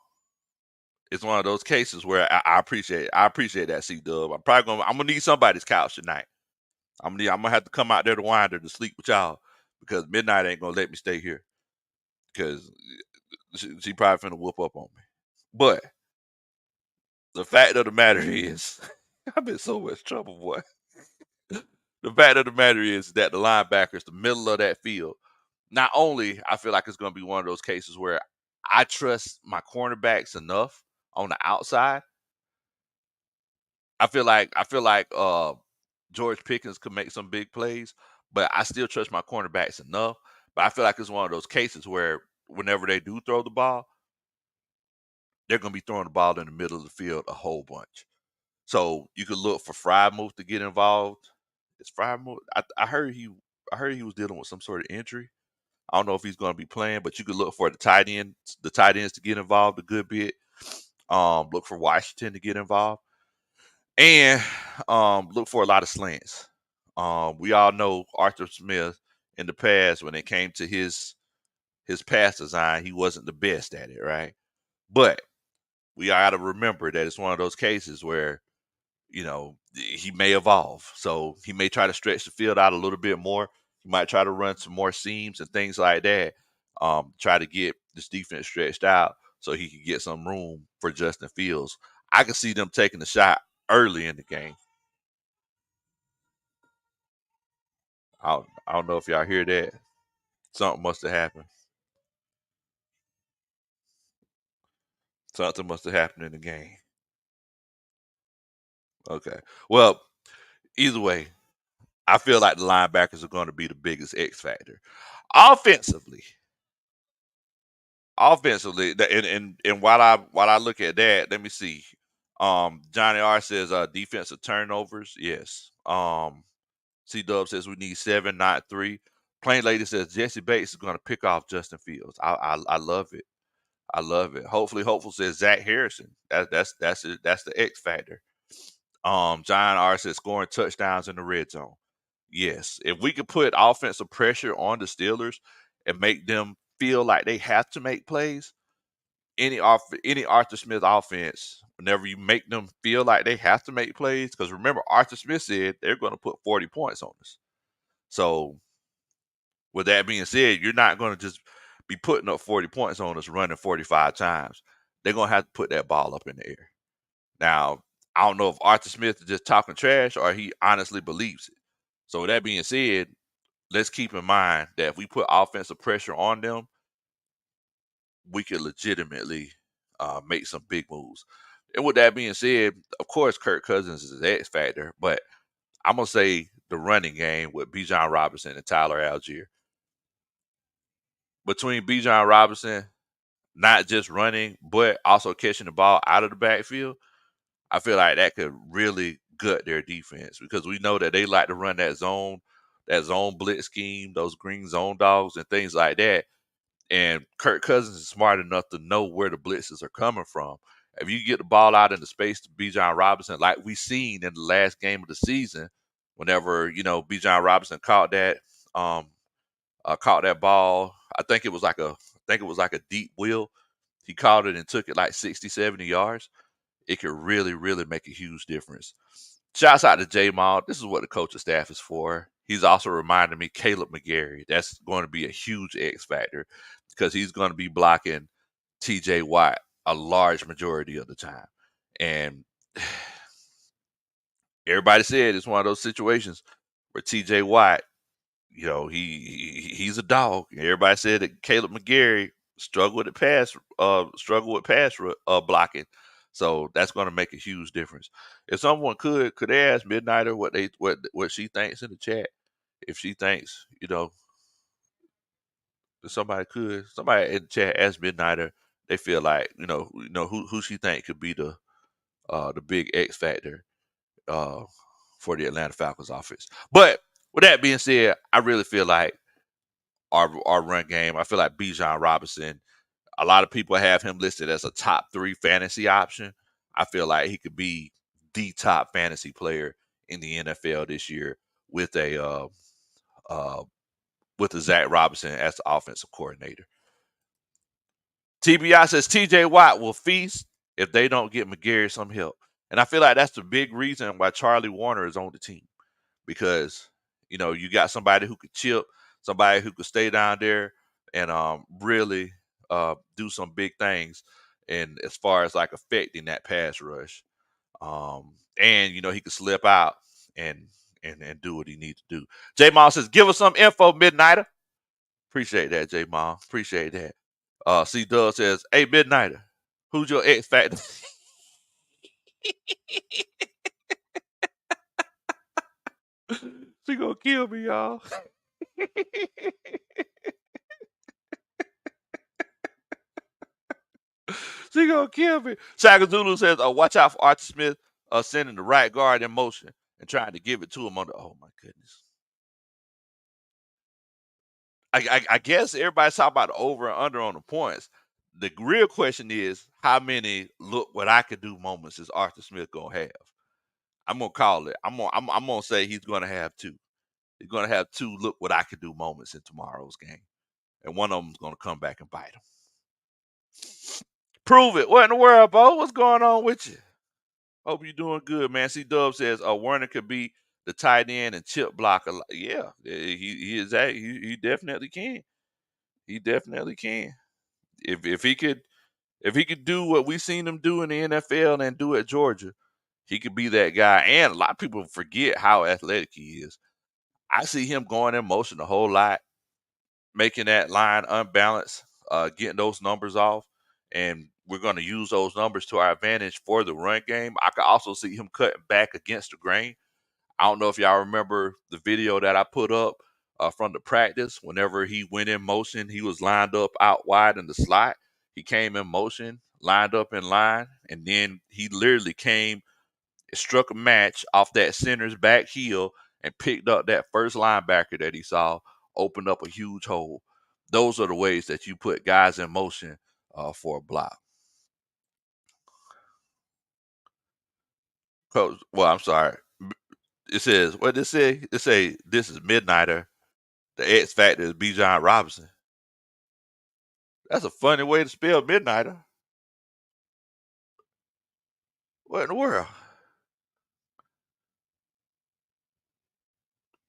it's one of those cases where I appreciate that, C Dub. I'm gonna need somebody's couch tonight. I'm gonna have to come out there to Winder to sleep with y'all because Midnight ain't gonna let me stay here because she probably finna whoop up on me. But the fact of the matter is, I'm in so much trouble, boy. The fact of the matter is that the linebackers, the middle of that field, not only I feel like it's going to be one of those cases where I trust my cornerbacks enough on the outside. I feel like George Pickens could make some big plays, but I still trust my cornerbacks enough. But I feel like it's one of those cases where whenever they do throw the ball, they're going to be throwing the ball in the middle of the field a whole bunch. So you could look for Frymouth to get involved. Is Frymouth? I heard he was dealing with some sort of injury. I don't know if he's going to be playing, but you could look for the tight ends to get involved a good bit. Look for Washington to get involved, and look for a lot of slants. We all know Arthur Smith in the past when it came to his pass design, he wasn't the best at it, right? But we got to remember that it's one of those cases where he may evolve. So he may try to stretch the field out a little bit more. He might try to run some more seams and things like that. Try to get this defense stretched out so he can get some room for Justin Fields. I can see them taking the shot early in the game. I don't know if y'all hear that. Something must have happened. Something must have happened in the game. Okay. Well, either way, I feel like the linebackers are going to be the biggest X factor. Offensively, and while I look at that, let me see. Johnny R says defensive turnovers. Yes. C Dub says we need 7, not 3. Plain Lady says Jesse Bates is going to pick off Justin Fields. I love it. I love it. Hopeful says Zach Harrison. That's it. That's the X factor. John R says scoring touchdowns in the red zone. Yes, if we could put offensive pressure on the Steelers and make them feel like they have to make plays, any Arthur Smith offense, whenever you make them feel like they have to make plays, because remember Arthur Smith said they're going to put 40 points on us. So with that being said, you're not going to just be putting up 40 points on us running 45 times. They're going to have to put that ball up in the air. Now, I don't know if Arthur Smith is just talking trash or he honestly believes it. So with that being said, let's keep in mind that if we put offensive pressure on them, we could legitimately make some big moves. And with that being said, of course, Kirk Cousins is the X factor, but I'm gonna say the running game with Bijan Robinson and Tyler Algier. Between Bijan Robinson, not just running, but also catching the ball out of the backfield, I feel like that could really gut their defense because we know that they like to run that zone blitz scheme, those green zone dogs and things like that. And Kirk Cousins is smart enough to know where the blitzes are coming from. If you get the ball out into space to Bijan Robinson, like we seen in the last game of the season, whenever Bijan Robinson um, caught that ball, I think it was like a deep wheel. He caught it and took it like 60, 70 yards. It could really, really make a huge difference. Shouts out to J Maul. This is what the coaching staff is for. He's also reminding me Caleb McGarry. That's going to be a huge X factor because he's going to be blocking TJ Watt a large majority of the time. And Everybody said it's one of those situations where T.J. Watt, he's a dog. Everybody said that Caleb McGarry struggled with blocking. So that's going to make a huge difference. If someone could they ask Midnighter what she thinks in the chat? If she thinks, if somebody in the chat ask Midnighter, they feel like, who she think could be the big X factor uh for the Atlanta Falcons offense. But with that being said, I really feel like our run game, I feel like Bijan Robinson, a lot of people have him listed as a top 3 fantasy option. I feel like he could be the top fantasy player in the NFL this year with uh with a Zach Robinson as the offensive coordinator. TBI says TJ Watt will feast if they don't get McGarry some help. And I feel like that's the big reason why Charlie Warner is on the team. Because, you got somebody who could chip, somebody who could stay down there and really do some big things and as far as like affecting that pass rush. And he could slip out and do what he needs to do. J Mall says, give us some info, Midnighter. Appreciate that, J Mall. Appreciate that. C Dub says, hey, Midnighter, who's your X Factor? She gonna kill me, y'all. She gonna kill me. Shaka Zulu says, watch out for Archie Smith sending the right guard in motion and trying to give it to him on the. Oh my goodness. I guess everybody's talking about the over and under on the points. The real question is how many look what I could do moments is Arthur Smith gonna have. I'm gonna call it. I'm gonna say he's gonna have 2. He's gonna have 2 look what I could do moments in tomorrow's game, and one of them's gonna come back and bite him. Prove it. What in the world, Bo? What's going on with you? Hope you're doing good, man. C Dub says Werner could be the tight end and chip blocker. Yeah, he is that. He definitely can. He definitely can. If he could do what we've seen him do in the NFL and do at Georgia, he could be that guy. And a lot of people forget how athletic he is. I see him going in motion a whole lot, making that line unbalanced, getting those numbers off, and we're going to use those numbers to our advantage for the run game. I could also see him cutting back against the grain. I don't know if y'all remember the video that I put up from the practice. Whenever he went in motion, he was lined up out wide in the slot. He came in motion, lined up in line, and then he literally struck a match off that center's back heel and picked up that first linebacker that he saw, opened up a huge hole. Those are the ways that you put guys in motion for a block. Coach, well, I'm sorry. It says, what did it say? It say, this is Midnighter. The X Factor is Bijan Robinson. That's a funny way to spell Midnighter. What in the world?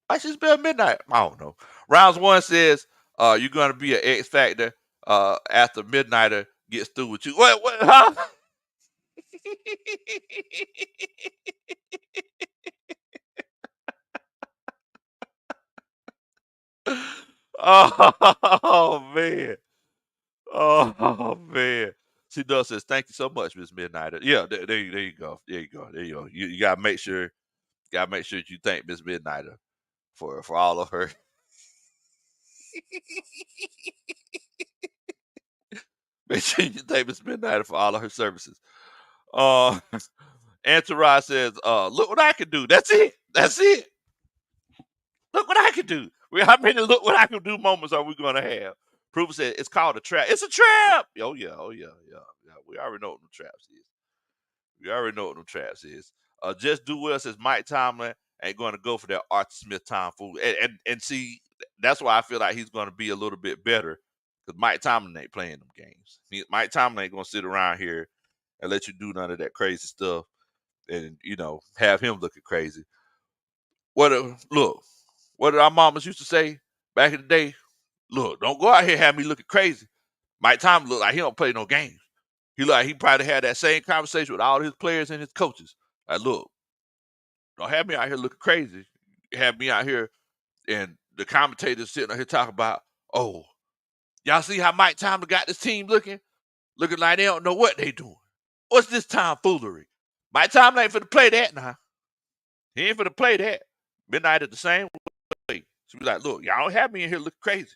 I should spell midnight. I don't know. Rounds 1 says you're gonna be an X Factor after Midnighter gets through with you. What huh? Oh man. Oh man. She does says, thank you so much, Miss Midnighter. Yeah, there you go. There you go. There you go. You gotta make sure you thank Miss Midnighter for all of her. Make sure you thank Miss Midnighter for all of her services. Uh Entourage says, look what I can do. That's it. That's it. Look what I can do. How many look what I can do moments are we gonna have? Proof said it's called a trap. It's a trap. Oh yeah, yeah. We already know what the traps is. We already know what the traps is. Just do well says Mike Tomlin ain't going to go for that Arthur Smith time fool. And see, that's why I feel like he's going to be a little bit better because Mike Tomlin ain't playing them games. Mike Tomlin ain't going to sit around here and let you do none of that crazy stuff and have him looking crazy. Look, what did our mamas used to say back in the day? Look, don't go out here and have me looking crazy. Mike Tomlin look like he don't play no games. He probably had that same conversation with all his players and his coaches. Like, look, Don't have me out here looking crazy. Have me out here and the commentators sitting out here talking about, oh, y'all see how Mike Tomlin got this team looking like they don't know what they doing. What's this tomfoolery? Mike Tomlin ain't for to play that now. He ain't for to play that. Midnight at the same way. She be like, look, y'all don't have me in here looking crazy.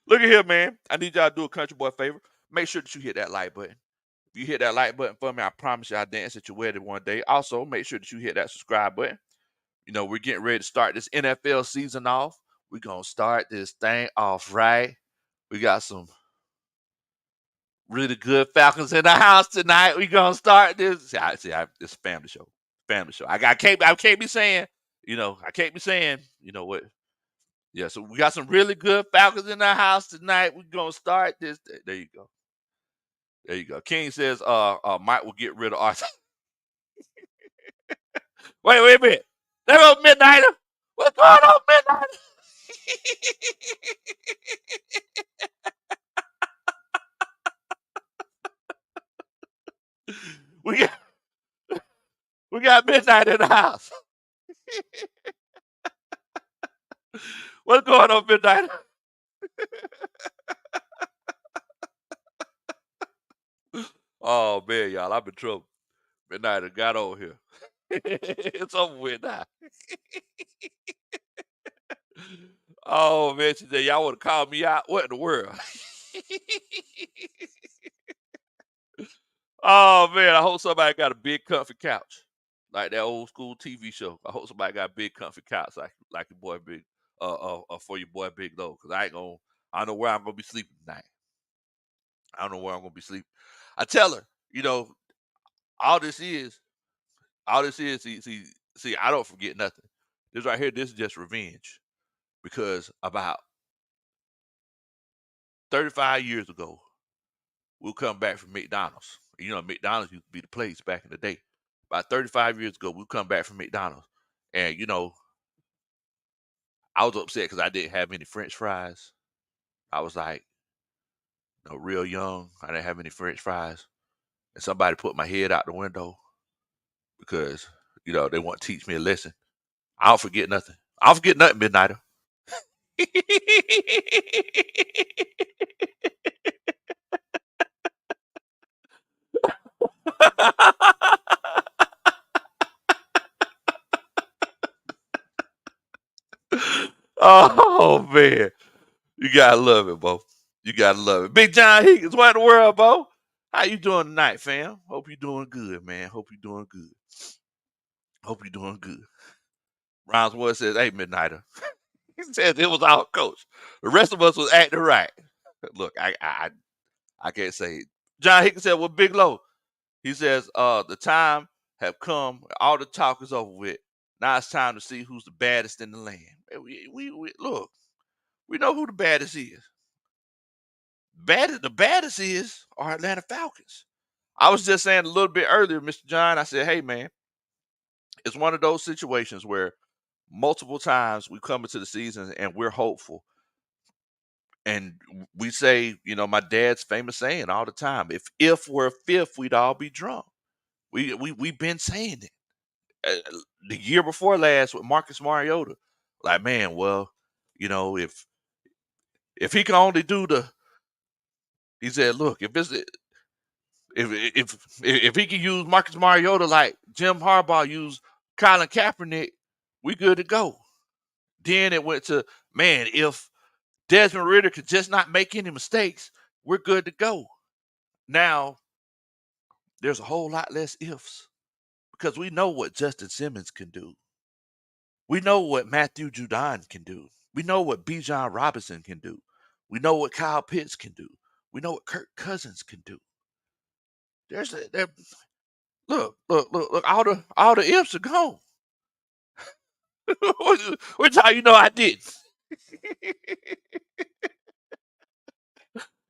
Look at here, man. I need y'all to do a country boy favor. Make sure that you hit that like button. If you hit that like button for me, I promise you I'll dance at your wedding one day. Also, make sure that you hit that subscribe button. You know, we're getting ready to start this NFL season off. We're going to start this thing off right. We got some really good Falcons in the house tonight. We're going to start this. It's a family show. Family show. I can't be saying, I can't be saying, what. Yeah, so we got some really good Falcons in the house tonight. We're going to start this. There you go. There you go. King says Mike will get rid of Arthur. Wait a minute. There goes Midnighter. What's going on, Midnighter? we got Midnight in the house. What's going on, Midnight? Oh man, y'all, I'm in trouble. Midnight got over here. It's over with now. Oh man, she said, y'all want to call me out? What in the world? Oh man, I hope somebody got a big comfy couch. Like that old school TV show. I hope somebody got a big comfy couch like your boy Big for your boy Big Low. Cause I don't know where I'm gonna be sleeping tonight. I don't know where I'm gonna be sleeping. I tell her, all this is, see, I don't forget nothing. This right here, this is just revenge. Because about 35 years ago, we'll come back from McDonald's. McDonald's used to be the place back in the day. About 35 years ago, we'll come back from McDonald's. And, I was upset because I didn't have any French fries. I was like, real young. I didn't have any French fries. And somebody put my head out the window because, they want to teach me a lesson. I don't forget nothing. I don't forget nothing, Midnighter. Oh man, you gotta love it, Bo. You gotta love it. Big John Higgins, what in the world, Bo? How you doing tonight, fam? Hope you doing good, man. Hope you doing good. Hope you doing good. Rounds one says, "Hey, Midnighter." He said it was our coach. The rest of us was acting right. Look, I can't say it. John Higgins said, "Well, Big Low." He says, "The time have come. All the talk is over with. Now it's time to see who's the baddest in the land." We look. We know who the baddest is. The baddest is our Atlanta Falcons. I was just saying a little bit earlier, Mr. John. I said, "Hey, man, it's one of those situations where multiple times we come into the season and we're hopeful, and we say, my dad's famous saying all the time: if we're fifth, we'd all be drunk." We've been saying it. The year before last with Marcus Mariota, like, man, well, if he can only do he said, look, if he can use Marcus Mariota like Jim Harbaugh used Colin Kaepernick, we good to go. Then it went to, man, if Desmond Ridder could just not make any mistakes, we're good to go. Now, there's a whole lot less ifs because we know what Justin Simmons can do. We know what Matthew Judon can do. We know what Bijan Robinson can do. We know what Kyle Pitts can do. We know what Kirk Cousins can do. Look, all the ifs are gone. Which how you know I did.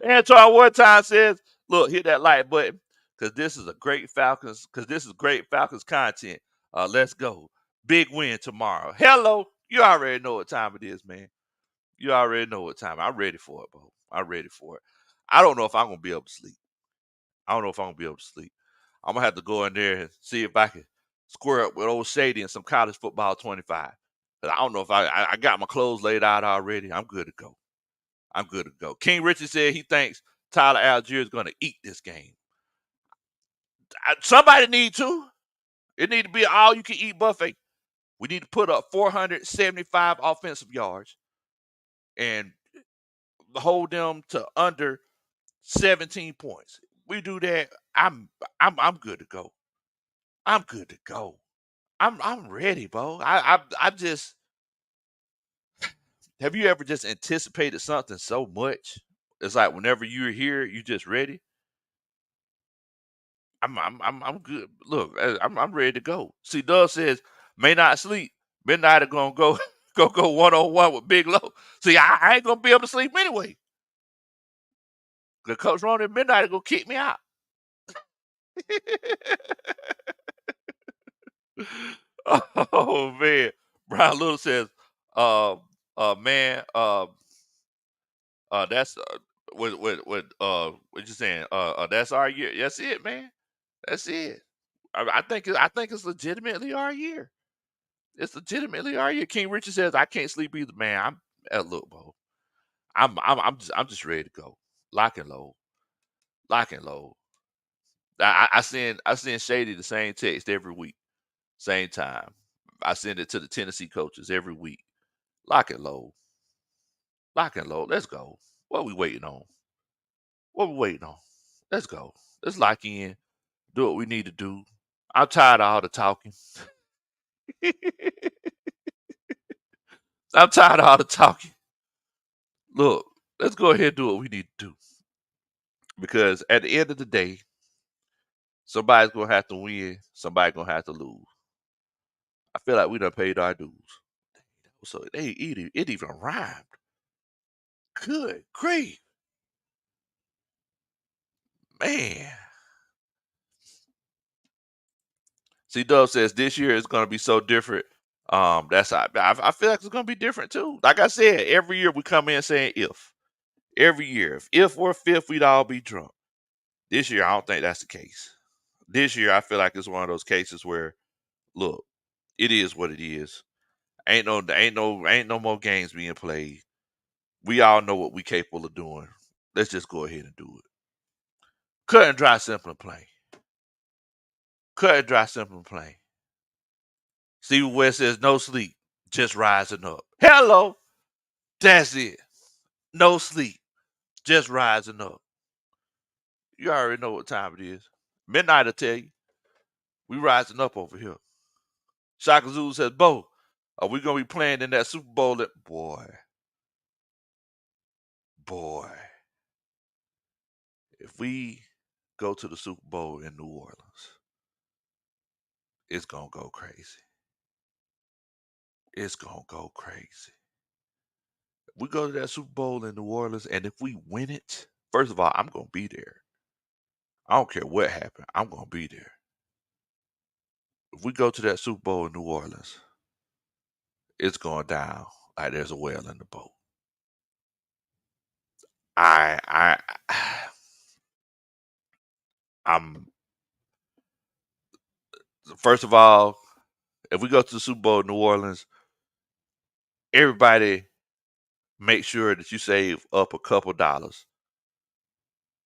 Antoine one time says, "Look, hit that like button because this is great Falcons content. Let's go. Big win tomorrow. Hello, you already know what time it is, man. You already know what time. I'm ready for it, bro. I'm ready for it. I don't know if I'm gonna be able to sleep. I don't know if I'm gonna be able to sleep. I'm gonna have to go in there and see if I can square up with old Shady and some college football 25. But I don't know if I got my clothes laid out already. I'm good to go. I'm good to go. King Richard said he thinks Tyler Algier is gonna eat this game. Somebody need to. It need to be an all you can eat buffet. We need to put up 475 offensive yards and hold them to under 17 points. We do that, I'm good to go. I'm good to go. I'm ready, bro. I just have you ever just anticipated something so much? It's like whenever you're here, you just ready. I'm good. Look, I'm ready to go. See, Doug says may not sleep. Midnight are gonna go go 1-on-1 with Big Low. See, I ain't gonna be able to sleep anyway. The coach Ron at midnight are gonna kick me out. Oh man, Brian Little says, uh, man, that's what you saying? That's our year. That's it, man. That's it. I think it's legitimately our year. It's legitimately our year. King Richard says I can't sleep either, man. Look, bro. I'm just ready to go. Lock and load. Lock and load. I send Shady the same text every week, same time. I send it to the Tennessee coaches every week. Lock and load. Lock and load. Let's go. What we waiting on? What we waiting on? Let's go. Let's lock in. Do what we need to do. I'm tired of all the talking. I'm tired of all the talking. Look, let's go ahead and do what we need to do. Because at the end of the day, somebody's gonna have to win, somebody's gonna have to lose. I feel like we done paid our dues. So it even rhymed. Good grief. Man. See, Dove says this year is gonna be so different. I feel like it's gonna be different too. Like I said, every year we come in saying if. Every year. If we're fifth, we'd all be drunk. This year, I don't think that's the case. This year, I feel like it's one of those cases where, look, it is what it is. Ain't no more games being played. We all know what we capable of doing. Let's just go ahead and do it. Cut and dry, simple and plain. Cut and dry, simple and plain. Stephen West says no sleep, just rising up. Hello, that's it. No sleep, just rising up. You already know what time it is. Midnight will tell you. We rising up over here. Shaka Zulu says, Bo, are we gonna be playing in that Super Bowl? Boy, if we go to the Super Bowl in New Orleans, it's gonna go crazy. It's gonna go crazy. If we go to that Super Bowl in New Orleans, and if we win it, first of all, I'm gonna be there. I don't care what happened. I'm gonna be there. If we go to that Super Bowl in New Orleans, it's going down like there's a whale in the boat. I I'm first of all, if we go to the Super Bowl in New Orleans, everybody make sure that you save up a couple dollars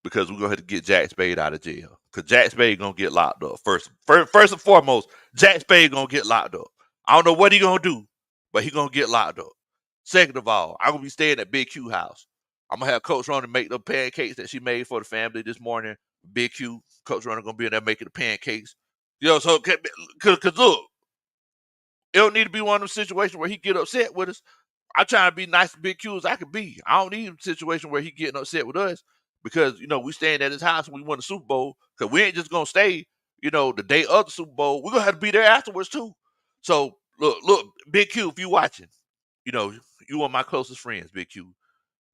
because we're gonna have to get Jack Spade out of jail. Cause Jack Spade gonna get locked up. First and foremost, Jack Spade gonna get locked up. I don't know what he gonna do, but he gonna get locked up. Second of all, I'm gonna be staying at Big Q house. I'm gonna have Coach Ronnie make the pancakes that she made for the family this morning. Big Q, Coach Ronnie gonna be in there making the pancakes. So cause look, it don't need to be one of those situations where he get upset with us. I'm trying to be nice to Big Q as I could be. I don't need a situation where he getting upset with us because we staying at his house and we won the Super Bowl. Cause we ain't just gonna stay, the day of the Super Bowl. We're gonna have to be there afterwards too. So look, Big Q, if you watching, you one of my closest friends, Big Q.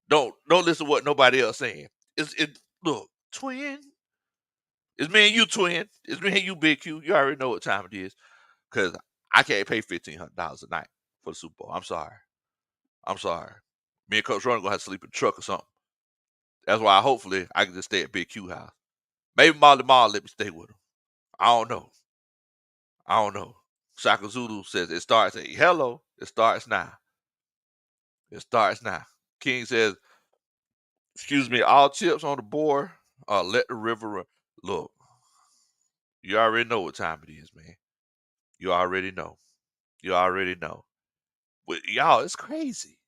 Don't listen to what nobody else saying. Look, twin. It's me and you, twin. It's me and you, Big Q. You already know what time it is. Cause I can't pay $1,500 a night for the Super Bowl. I'm sorry. I'm sorry. Me and Coach Ronnie gonna have to sleep in the truck or something. That's why hopefully I can just stay at Big Q house. Maybe Molly Mall let me stay with him. I don't know. I don't know. Shaka Zulu says it starts. Hello, it starts now. It starts now. King says, excuse me, all chips on the board. Let the river run. Look, you already know what time it is, man. You already know. You already know. But y'all, it's crazy.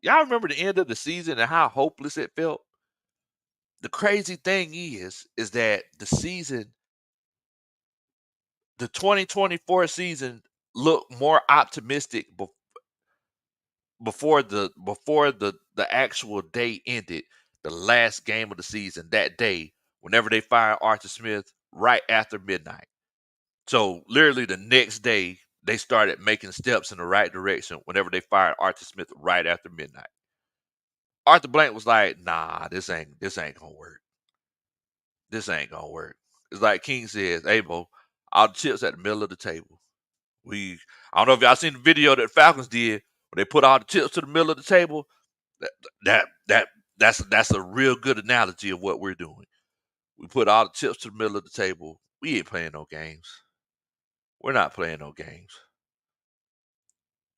Y'all remember the end of the season and how hopeless it felt? The crazy thing is that the 2024 season looked more optimistic before the actual day ended, the last game of the season that day, whenever they fired Arthur Smith right after midnight. So literally the next day, they started making steps in the right direction whenever they fired Arthur Smith right after midnight. Arthur Blank was like, nah, this ain't gonna work. This ain't gonna work. It's like King says, hey Bo, all the chips at the middle of the table. I don't know if y'all seen the video that Falcons did when they put all the chips to the middle of the table. That that that that's a real good analogy of what we're doing. We put all the chips to the middle of the table. We ain't playing no games. We're not playing no games.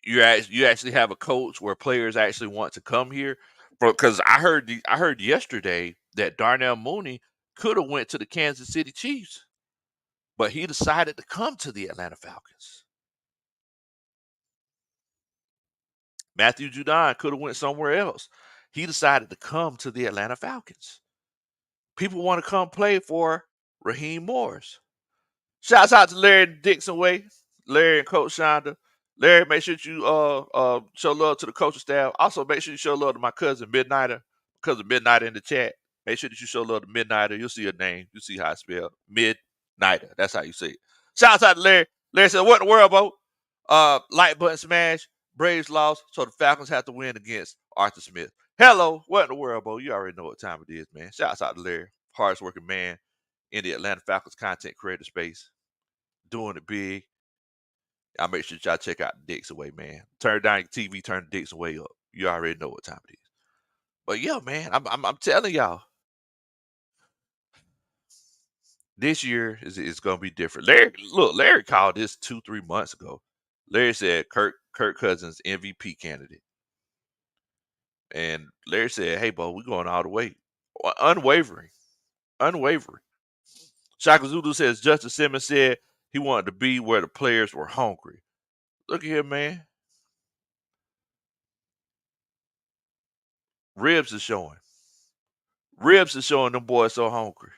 You actually have a coach where players actually want to come here. Because I heard yesterday that Darnell Mooney could have went to the Kansas City Chiefs, but he decided to come to the Atlanta Falcons. Matthew Judon could have went somewhere else. He decided to come to the Atlanta Falcons. People want to come play for Raheem Morris. Shouts out to Larry Dixon Way, Larry and Coach Shonda. Larry, make sure you show love to the coaching staff. Also, make sure you show love to my cousin Midnighter. Cousin Midnighter in the chat. Make sure that you show love to Midnighter. You'll see her name. You see how it's spelled. Midnighter. That's how you say it. Shouts out to Larry. Larry said, "What in the world, Bo? Like button smash. Braves lost, so the Falcons have to win against Arthur Smith. Hello, what in the world, Bo? You already know what time it is, man. Shouts out to Larry, hardest working man in the Atlanta Falcons content creator space, doing it big. Y'all make sure y'all check out the Dixon Way, man. Turn down your TV, turn the Dixon Way up. You already know what time it is. But yeah, man, I'm telling y'all, this year is gonna be different. Larry called this 2-3 months ago. Larry said Kirk Cousins MVP candidate. And Larry said, "Hey, Bo, we're going all the way, unwavering, unwavering." Shaka Zulu says Justin Simmons said he wanted to be where the players were hungry. Look at here, man. Ribs is showing. Ribs is showing them boys so hungry.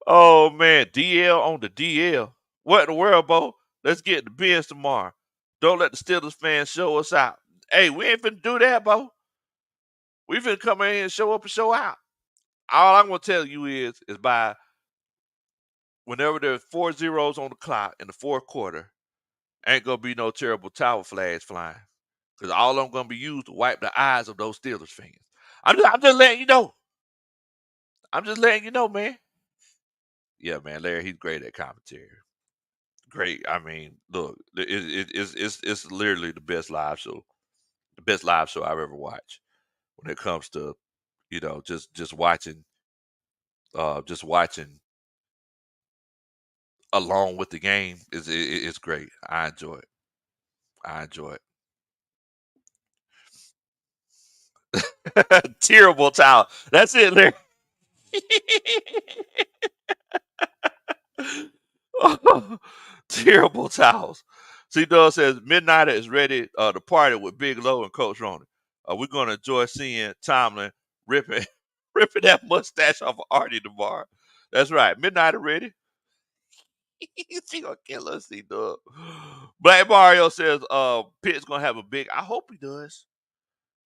Oh man, DL on the DL. What in the world, Bo? Let's get the Benz tomorrow. Don't let the Steelers fans show us out. Hey, we ain't finna do that, Bo. We finna come in here and show up and show out. All I'm gonna tell you is by whenever there's 4 zeros on the clock in the fourth quarter, ain't gonna be no terrible tower flags flying. Because all of them gonna be used to wipe the eyes of those Steelers fans. I'm just letting you know. I'm just letting you know, man. Yeah, man, Larry, he's great at commentary. Great. I mean, look, it's literally the best live show I've ever watched when it comes to just watching along with the game is great. I enjoy it. I enjoy it. Terrible towel. That's it, Larry. Terrible towels. C Dub says Midnighter is ready to party with Big Low and Coach Roney. We're gonna enjoy seeing Tomlin ripping ripping that mustache off of Artie tomorrow. That's right. Midnighter ready. She gonna kill us, C Dub. Black Mario says Pitt's gonna have a big I hope he does.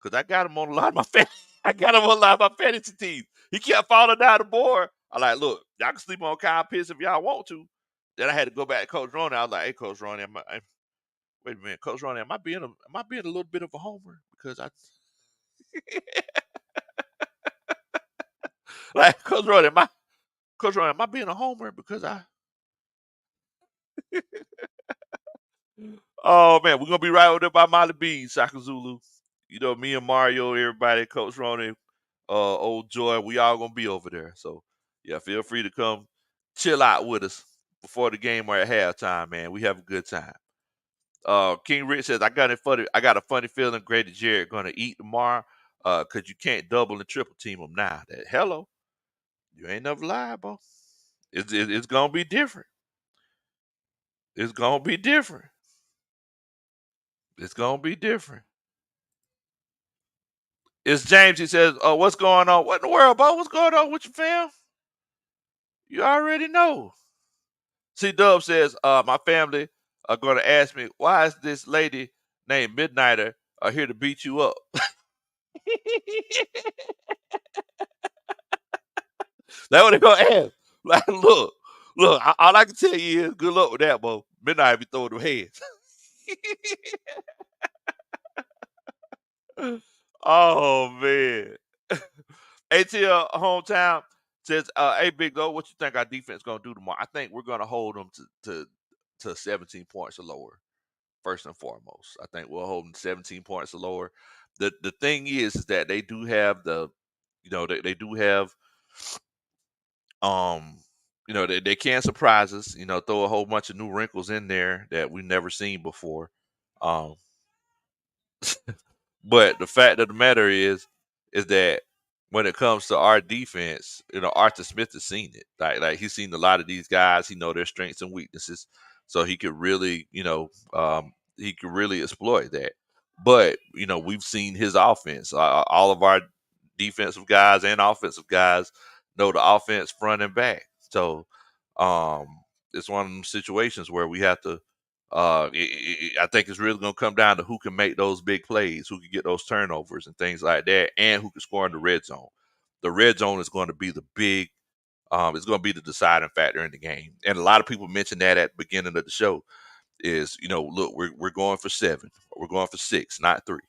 Cause I got him on a lot of my I got him on a lot of my fantasy teams. He kept falling down the board. I like, look, y'all can sleep on Kyle Pitts if y'all want to. Then I had to go back to Coach Ronnie. I was like, hey, Coach Ronnie, wait a minute, Coach Ronnie, am I being a little bit of a homer? Because I like Coach Ronnie, am I being a homer? Because I oh man, we're gonna be right over there by Molly B, Shaka Zulu. You know, me and Mario, everybody, Coach Ronnie. old Joy. We all gonna be over there. So yeah, feel free to come chill out with us before the game or at halftime, man. We have a good time. King Rich says, I got a funny feeling Grady Jarrett gonna eat tomorrow. Cause you can't double and triple team him now. Hello, you ain't never lied, bro. It's gonna be different. It's gonna be different. It's gonna be different. It's James. He says, "Oh, what's going on? What in the world, bro? What's going on with your fam? You already know." C Dub says, "My family are gonna ask me why is this lady named Midnighter here to beat you up." That's what they gonna ask. Like, look. All I can tell you is good luck with that, bro. Midnight be throwing them heads. Oh man. ATL hometown says, "Hey Big Dog, what you think our defense gonna do tomorrow?" I think we're gonna hold them to 17 points or lower. First and foremost, I think we'll hold them 17 points or lower. The thing is that they do have they do have um they can surprise us. Throw a whole bunch of new wrinkles in there that we've never seen before. Um, But the fact of the matter is that when it comes to our defense, Arthur Smith has seen it. Like he's seen a lot of these guys. He know their strengths and weaknesses, so he could really exploit that. But we've seen his offense. All of our defensive guys and offensive guys know the offense front and back. So um, it's one of them situations where we have to I think it's really going to come down to who can make those big plays, who can get those turnovers and things like that, and who can score in the red zone. The red zone is going to be the big, it's going to be the deciding factor in the game. And a lot of people mentioned that at the beginning of the show. Look, we're going for 7, we're going for 6, not 3.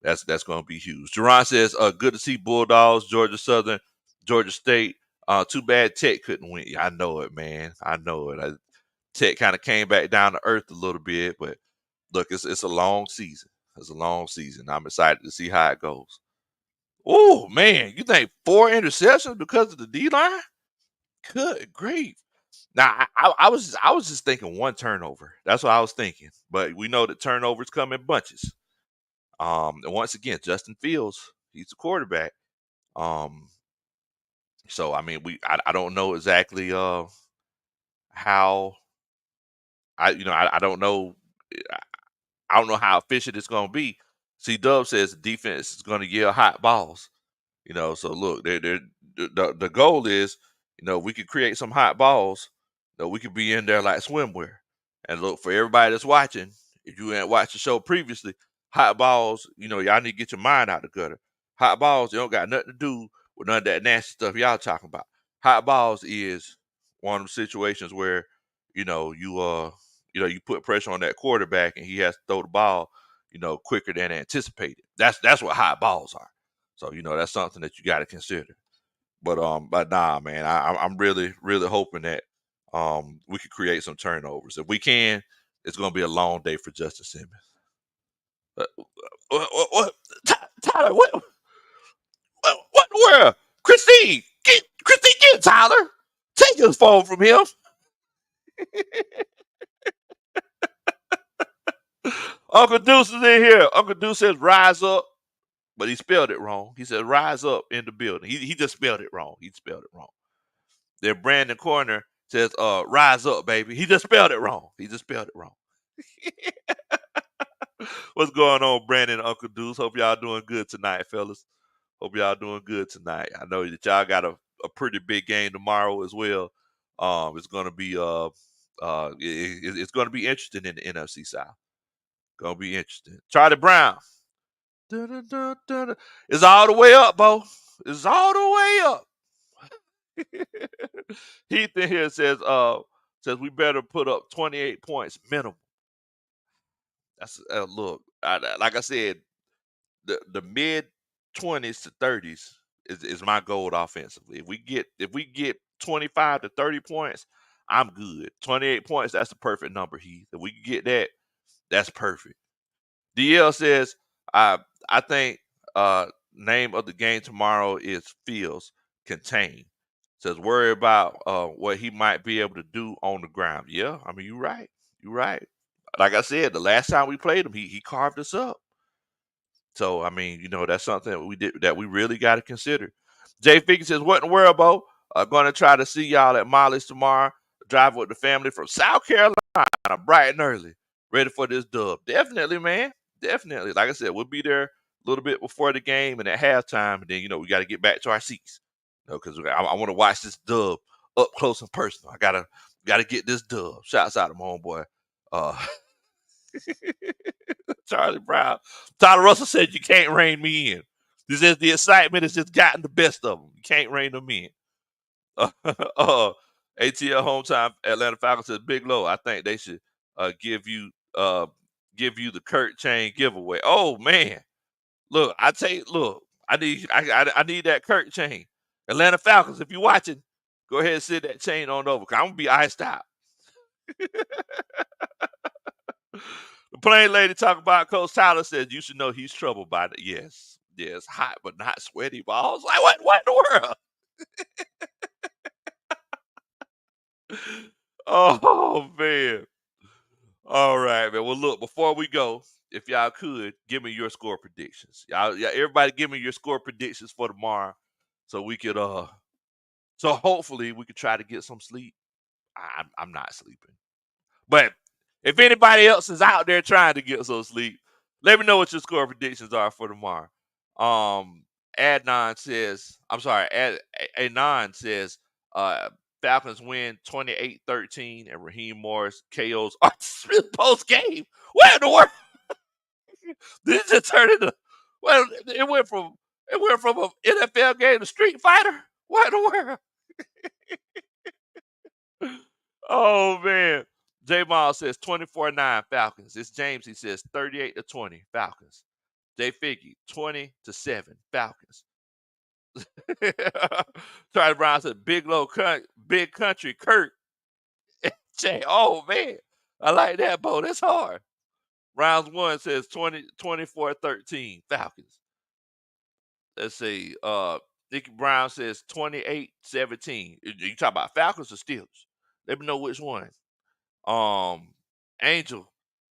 That's going to be huge. Jerron says, good to see Bulldogs, Georgia Southern, Georgia State. Too bad Tech couldn't win. Yeah, I know it, man. I know it. Tech kind of came back down to earth a little bit, but look, it's a long season. It's a long season. I'm excited to see how it goes. Oh man, you think 4 interceptions because of the D line? Good grief! Now I was just thinking 1 turnover. That's what I was thinking. But we know that turnovers come in bunches. And once again, Justin Fields, he's the quarterback. Um, so I mean, I don't know exactly how I don't know. I don't know how efficient it's going to be. See, Dub says the defense is going to yell hot balls. So look, the goal is, we could create some hot balls. We could be in there like swimwear. And look, for everybody that's watching, if you ain't watched the show previously, hot balls, y'all need to get your mind out the gutter. Hot balls, they don't got nothing to do with none of that nasty stuff y'all talking about. Hot balls is one of them situations where, you put pressure on that quarterback and he has to throw the ball, quicker than anticipated. That's what hot balls are. So that's something that you got to consider. But nah, man, I'm really really hoping that we could create some turnovers. If we can, it's gonna be a long day for Justin Simmons. Uh, what? Tyler, what in the world? Christine, get Tyler. Take his phone from him. Uncle Deuce is in here. Uncle Deuce says rise up, but he spelled it wrong. He said rise up in the building. He just spelled it wrong. He spelled it wrong. Then Brandon Corner says, rise up, baby. He just spelled it wrong. He just spelled it wrong. What's going on, Brandon and Uncle Deuce? Hope y'all doing good tonight, fellas. Hope y'all doing good tonight. I know that y'all got a pretty big game tomorrow as well. It's gonna be it's gonna be interesting in the NFC South. Gonna be interesting. Charlie Brown. Dun, dun, dun. It's all the way up, Bo. It's all the way up. Heath in here says we better put up 28 points minimum. That's look, like I said, the mid 20s to 30s is my goal offensively. If we get 25 to 30 points, I'm good. 28 points, that's the perfect number, Heath. If we can get that, that's perfect. DL says, I think name of the game tomorrow is Fields Contain. Says worry about what he might be able to do on the ground. Yeah, I mean you're right. You're right. Like I said, the last time we played him, he carved us up. So I mean, that's something that we did that we really got to consider. Jay Figgins says, "What in the world, Bo? Going to try to see y'all at Molly's tomorrow. Drive with the family from South Carolina, bright and early, ready for this dub. Definitely, man. Definitely. Like I said, we'll be there a little bit before the game and at halftime, and then we got to get back to our seats. Because I want to watch this dub up close and personal. I gotta get this dub. Shouts out to my homeboy, Charlie Brown. Tyler Russell said you can't rein me in. This is the excitement has just gotten the best of them. You can't rein them in. ATL hometown Atlanta Falcons says Big Low. I think they should give you the Kurt chain giveaway. Oh man, look, I need that Kurt chain. Atlanta Falcons, if you're watching, go ahead and send that chain on over. Cause I'm gonna be iced out. The plain lady talking about Coach Tyler says you should know he's troubled by it. Yes, hot but not sweaty balls. Like what in the world? Oh man. All right, man. Well, look, before we go, if y'all could give me your score predictions. Yeah, everybody give me your score predictions for tomorrow. So we could so hopefully we could try to get some sleep. I'm not sleeping. But if anybody else is out there trying to get some sleep, let me know what your score predictions are for tomorrow. Adnan says, I'm sorry, Anon says Falcons win 28-13 and Raheem Morris KOs Arthur Smith post game. What in the world? This just turned into it went from an NFL game to Street Fighter. What in the world? Oh man. J Miles says 24-9 Falcons. It's James. He says 38-20 Falcons. Jay Figgy 20-7 Falcons. Charlie Brown said big country Kurt. Jay, oh man. I like that, Bo. That's hard. Rounds 1 says 24-13 Falcons. Let's see. Nicky Brown says 28-17. You talk about Falcons or Steelers? Let me know which one. Angel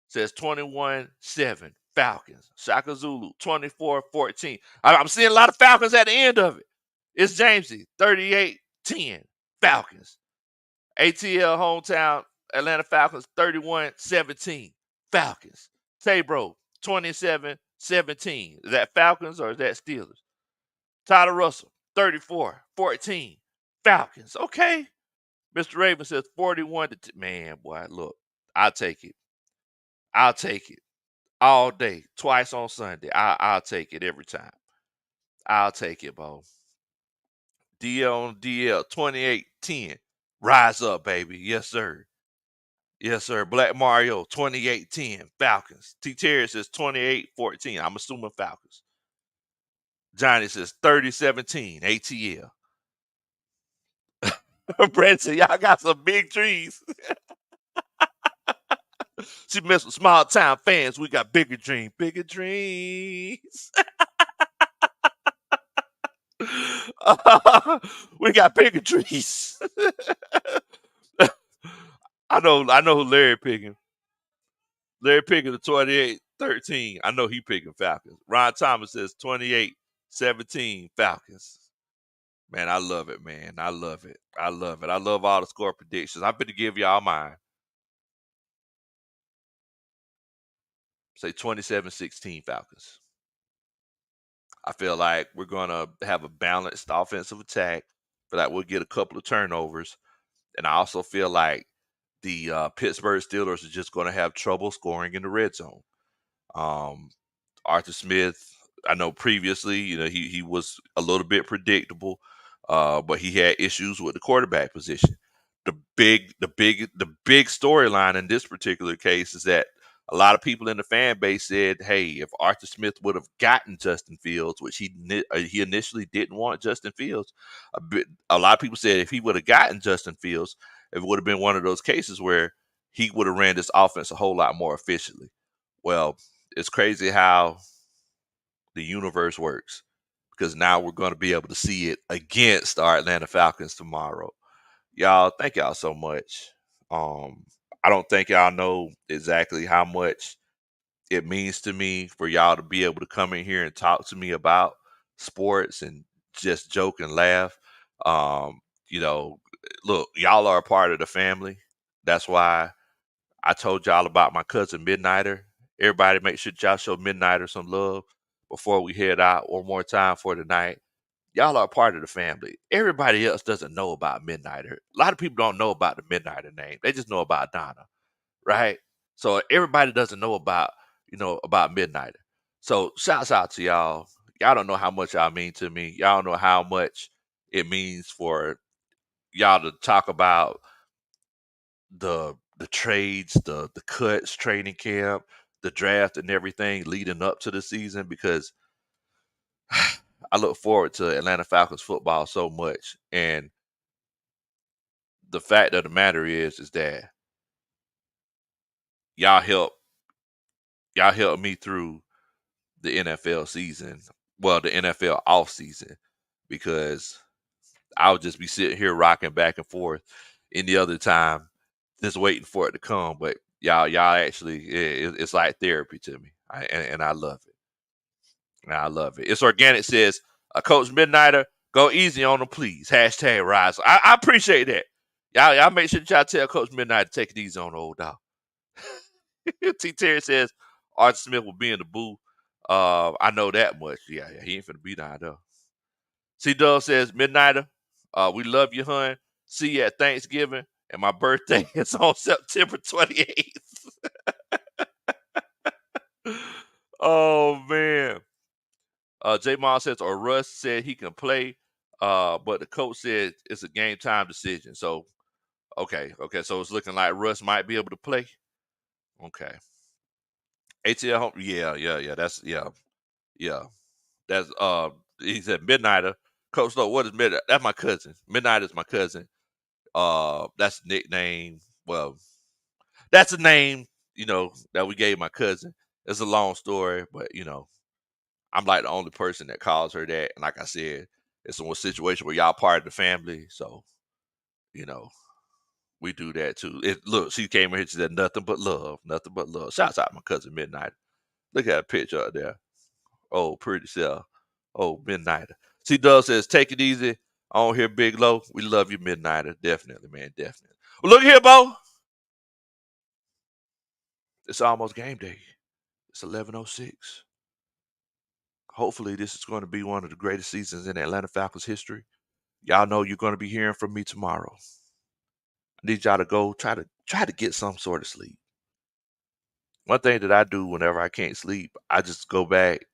says 21-7 Falcons. Shaka Zulu 24-14. I'm seeing a lot of Falcons at the end of it. It's Jamesy 38-10 Falcons. ATL hometown Atlanta Falcons 31-17 Falcons. Tabro 27-17. Is that Falcons or is that Steelers? Tyler Russell 34-14 Falcons. Okay. Mr. Raven says 41 to man, boy, look, I'll take it. I'll take it all day, twice on Sunday. I'll take it every time. I'll take it, Bo. DL on DL 28-10. Rise up, baby. Yes, sir. Yes, sir. Black Mario 28-10 Falcons. T. Terry says 28-14. I'm assuming Falcons. Johnny says 30-17 ATL. Brent said, y'all got some big trees. She messed with small town fans. We got bigger dreams. Bigger dreams. We got bigger trees. I know who Larry picking. Larry picking the 28-13. I know he picking Falcons. Ron Thomas says 28-17 Falcons. Man, I love it, man. I love it. I love it. I love all the score predictions. I'm going to give y'all mine. Say 27-16 Falcons. I feel like we're going to have a balanced offensive attack. I feel like we'll get a couple of turnovers. And I also feel like the Pittsburgh Steelers are just going to have trouble scoring in the red zone. Arthur Smith, I know previously, he was a little bit predictable, but he had issues with the quarterback position. The big storyline in this particular case is that a lot of people in the fan base said, "Hey, if Arthur Smith would have gotten Justin Fields, which he initially didn't want Justin Fields, a lot of people said if he would have gotten Justin Fields, it would have been one of those cases where he would have ran this offense a whole lot more efficiently." Well, it's crazy how the universe works. because now we're going to be able to see it against our Atlanta Falcons tomorrow. Y'all, thank y'all so much. I don't think y'all know exactly how much it means to me for y'all to be able to come in here and talk to me about sports and just joke and laugh. Um, you know, look, y'all are a part of the family. That's why I told y'all about my cousin Midnighter. Everybody make sure y'all show Midnighter some love before we head out one more time for tonight. Y'all are a part of the family. Everybody else doesn't know about Midnighter. A lot of people don't know about the Midnighter name. They just know about Donna, right? So everybody doesn't know about Midnighter. So shouts out to y'all. Y'all don't know how much y'all mean to me. Y'all don't know how much it means for y'all to talk about the trades, the cuts, training camp, the draft, and everything leading up to the season, because I look forward to Atlanta Falcons football so much. And the fact of the matter is that y'all help y'all help me through the NFL season. Well, the NFL off season, because I would just be sitting here rocking back and forth any other time, just waiting for it to come. But y'all actually, it's like therapy to me, and I love it. And I love it. It's organic. Says, Coach Midnighter, go easy on them, please. Hashtag rise. I appreciate that. Y'all make sure y'all tell Coach Midnight to take it easy on the old dog. T. Terry says Arthur Smith will be in the booth. I know that much. Yeah, he ain't finna be down there. C. Dub says, Midnighter, we love you, hun. See you at Thanksgiving. And my birthday is on September 28th. Oh, man. J. Miles says, or Russ said he can play, but the coach said it's a game time decision. So, okay. So it's looking like Russ might be able to play. Okay. ATL home. Yeah. Yeah. That's he said Midnighter. Coach Lowe, what is Midnight? That's my cousin. Midnight is my cousin. That's a nickname. Well, that's a name, that we gave my cousin. It's a long story, but I'm like the only person that calls her that. And like I said, it's a situation where y'all part of the family. So, you know, we do that too. Look, she came in here, she said nothing but love. Nothing but love. Shouts out my cousin Midnight. Look at that picture up there. Oh, pretty self. Oh, Midnighter. C Dub says, take it easy on here, Big Low. We love you, Midnighter. Definitely, man. Definitely. Well, look here, Bo. It's almost game day. It's 11:06. Hopefully, this is going to be one of the greatest seasons in Atlanta Falcons history. Y'all know you're going to be hearing from me tomorrow. I need y'all to go try to get some sort of sleep. One thing that I do whenever I can't sleep, I just go back.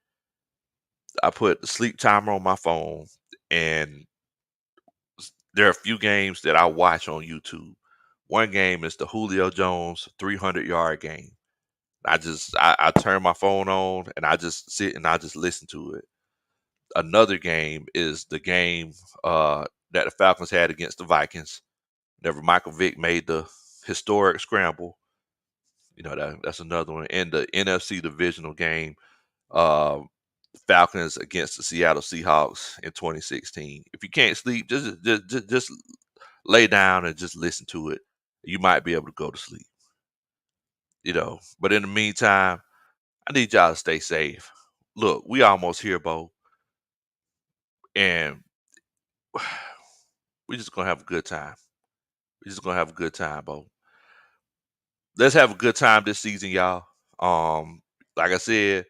I put the sleep timer on my phone, and there are a few games that I watch on YouTube. One game is the Julio Jones 300-yard game. I turn my phone on and I just sit and I just listen to it. Another game is the game that the Falcons had against the Vikings. Whenever Michael Vick made the historic scramble, that's another one. And the NFC divisional game, uh, Falcons against the Seattle Seahawks in 2016. If you can't sleep, just lay down and just listen to it. You might be able to go to sleep. But in the meantime, I need y'all to stay safe. Look, we almost here, Bo, and we just gonna have a good time. We just gonna have a good time, Bo. Let's have a good time this season, y'all. Like I said,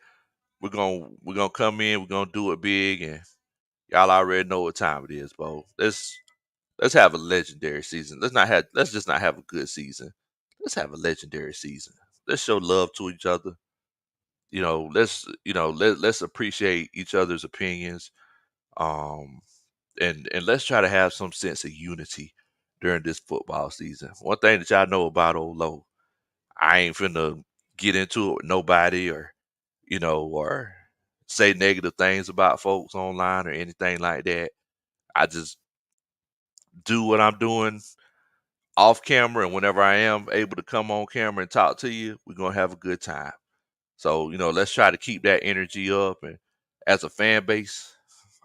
we're gonna come in, we're gonna do it big, and y'all already know what time it is, Bo. Let's have a legendary season. Let's just not have a good season. Let's have a legendary season. Let's show love to each other. Let's appreciate each other's opinions. Um, and let's try to have some sense of unity during this football season. One thing that y'all know about old Low, I ain't finna get into it with nobody, or say negative things about folks online or anything like that. I just do what I'm doing off camera, and whenever I am able to come on camera and talk to you, we're gonna have a good time. So, let's try to keep that energy up. And as a fan base,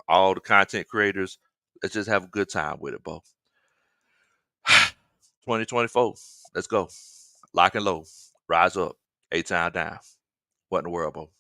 all the content creators. Let's just have a good time with it, Bo. 2024. Let's go. Lock and low. Rise up. 8 time down. What in the world, Bo?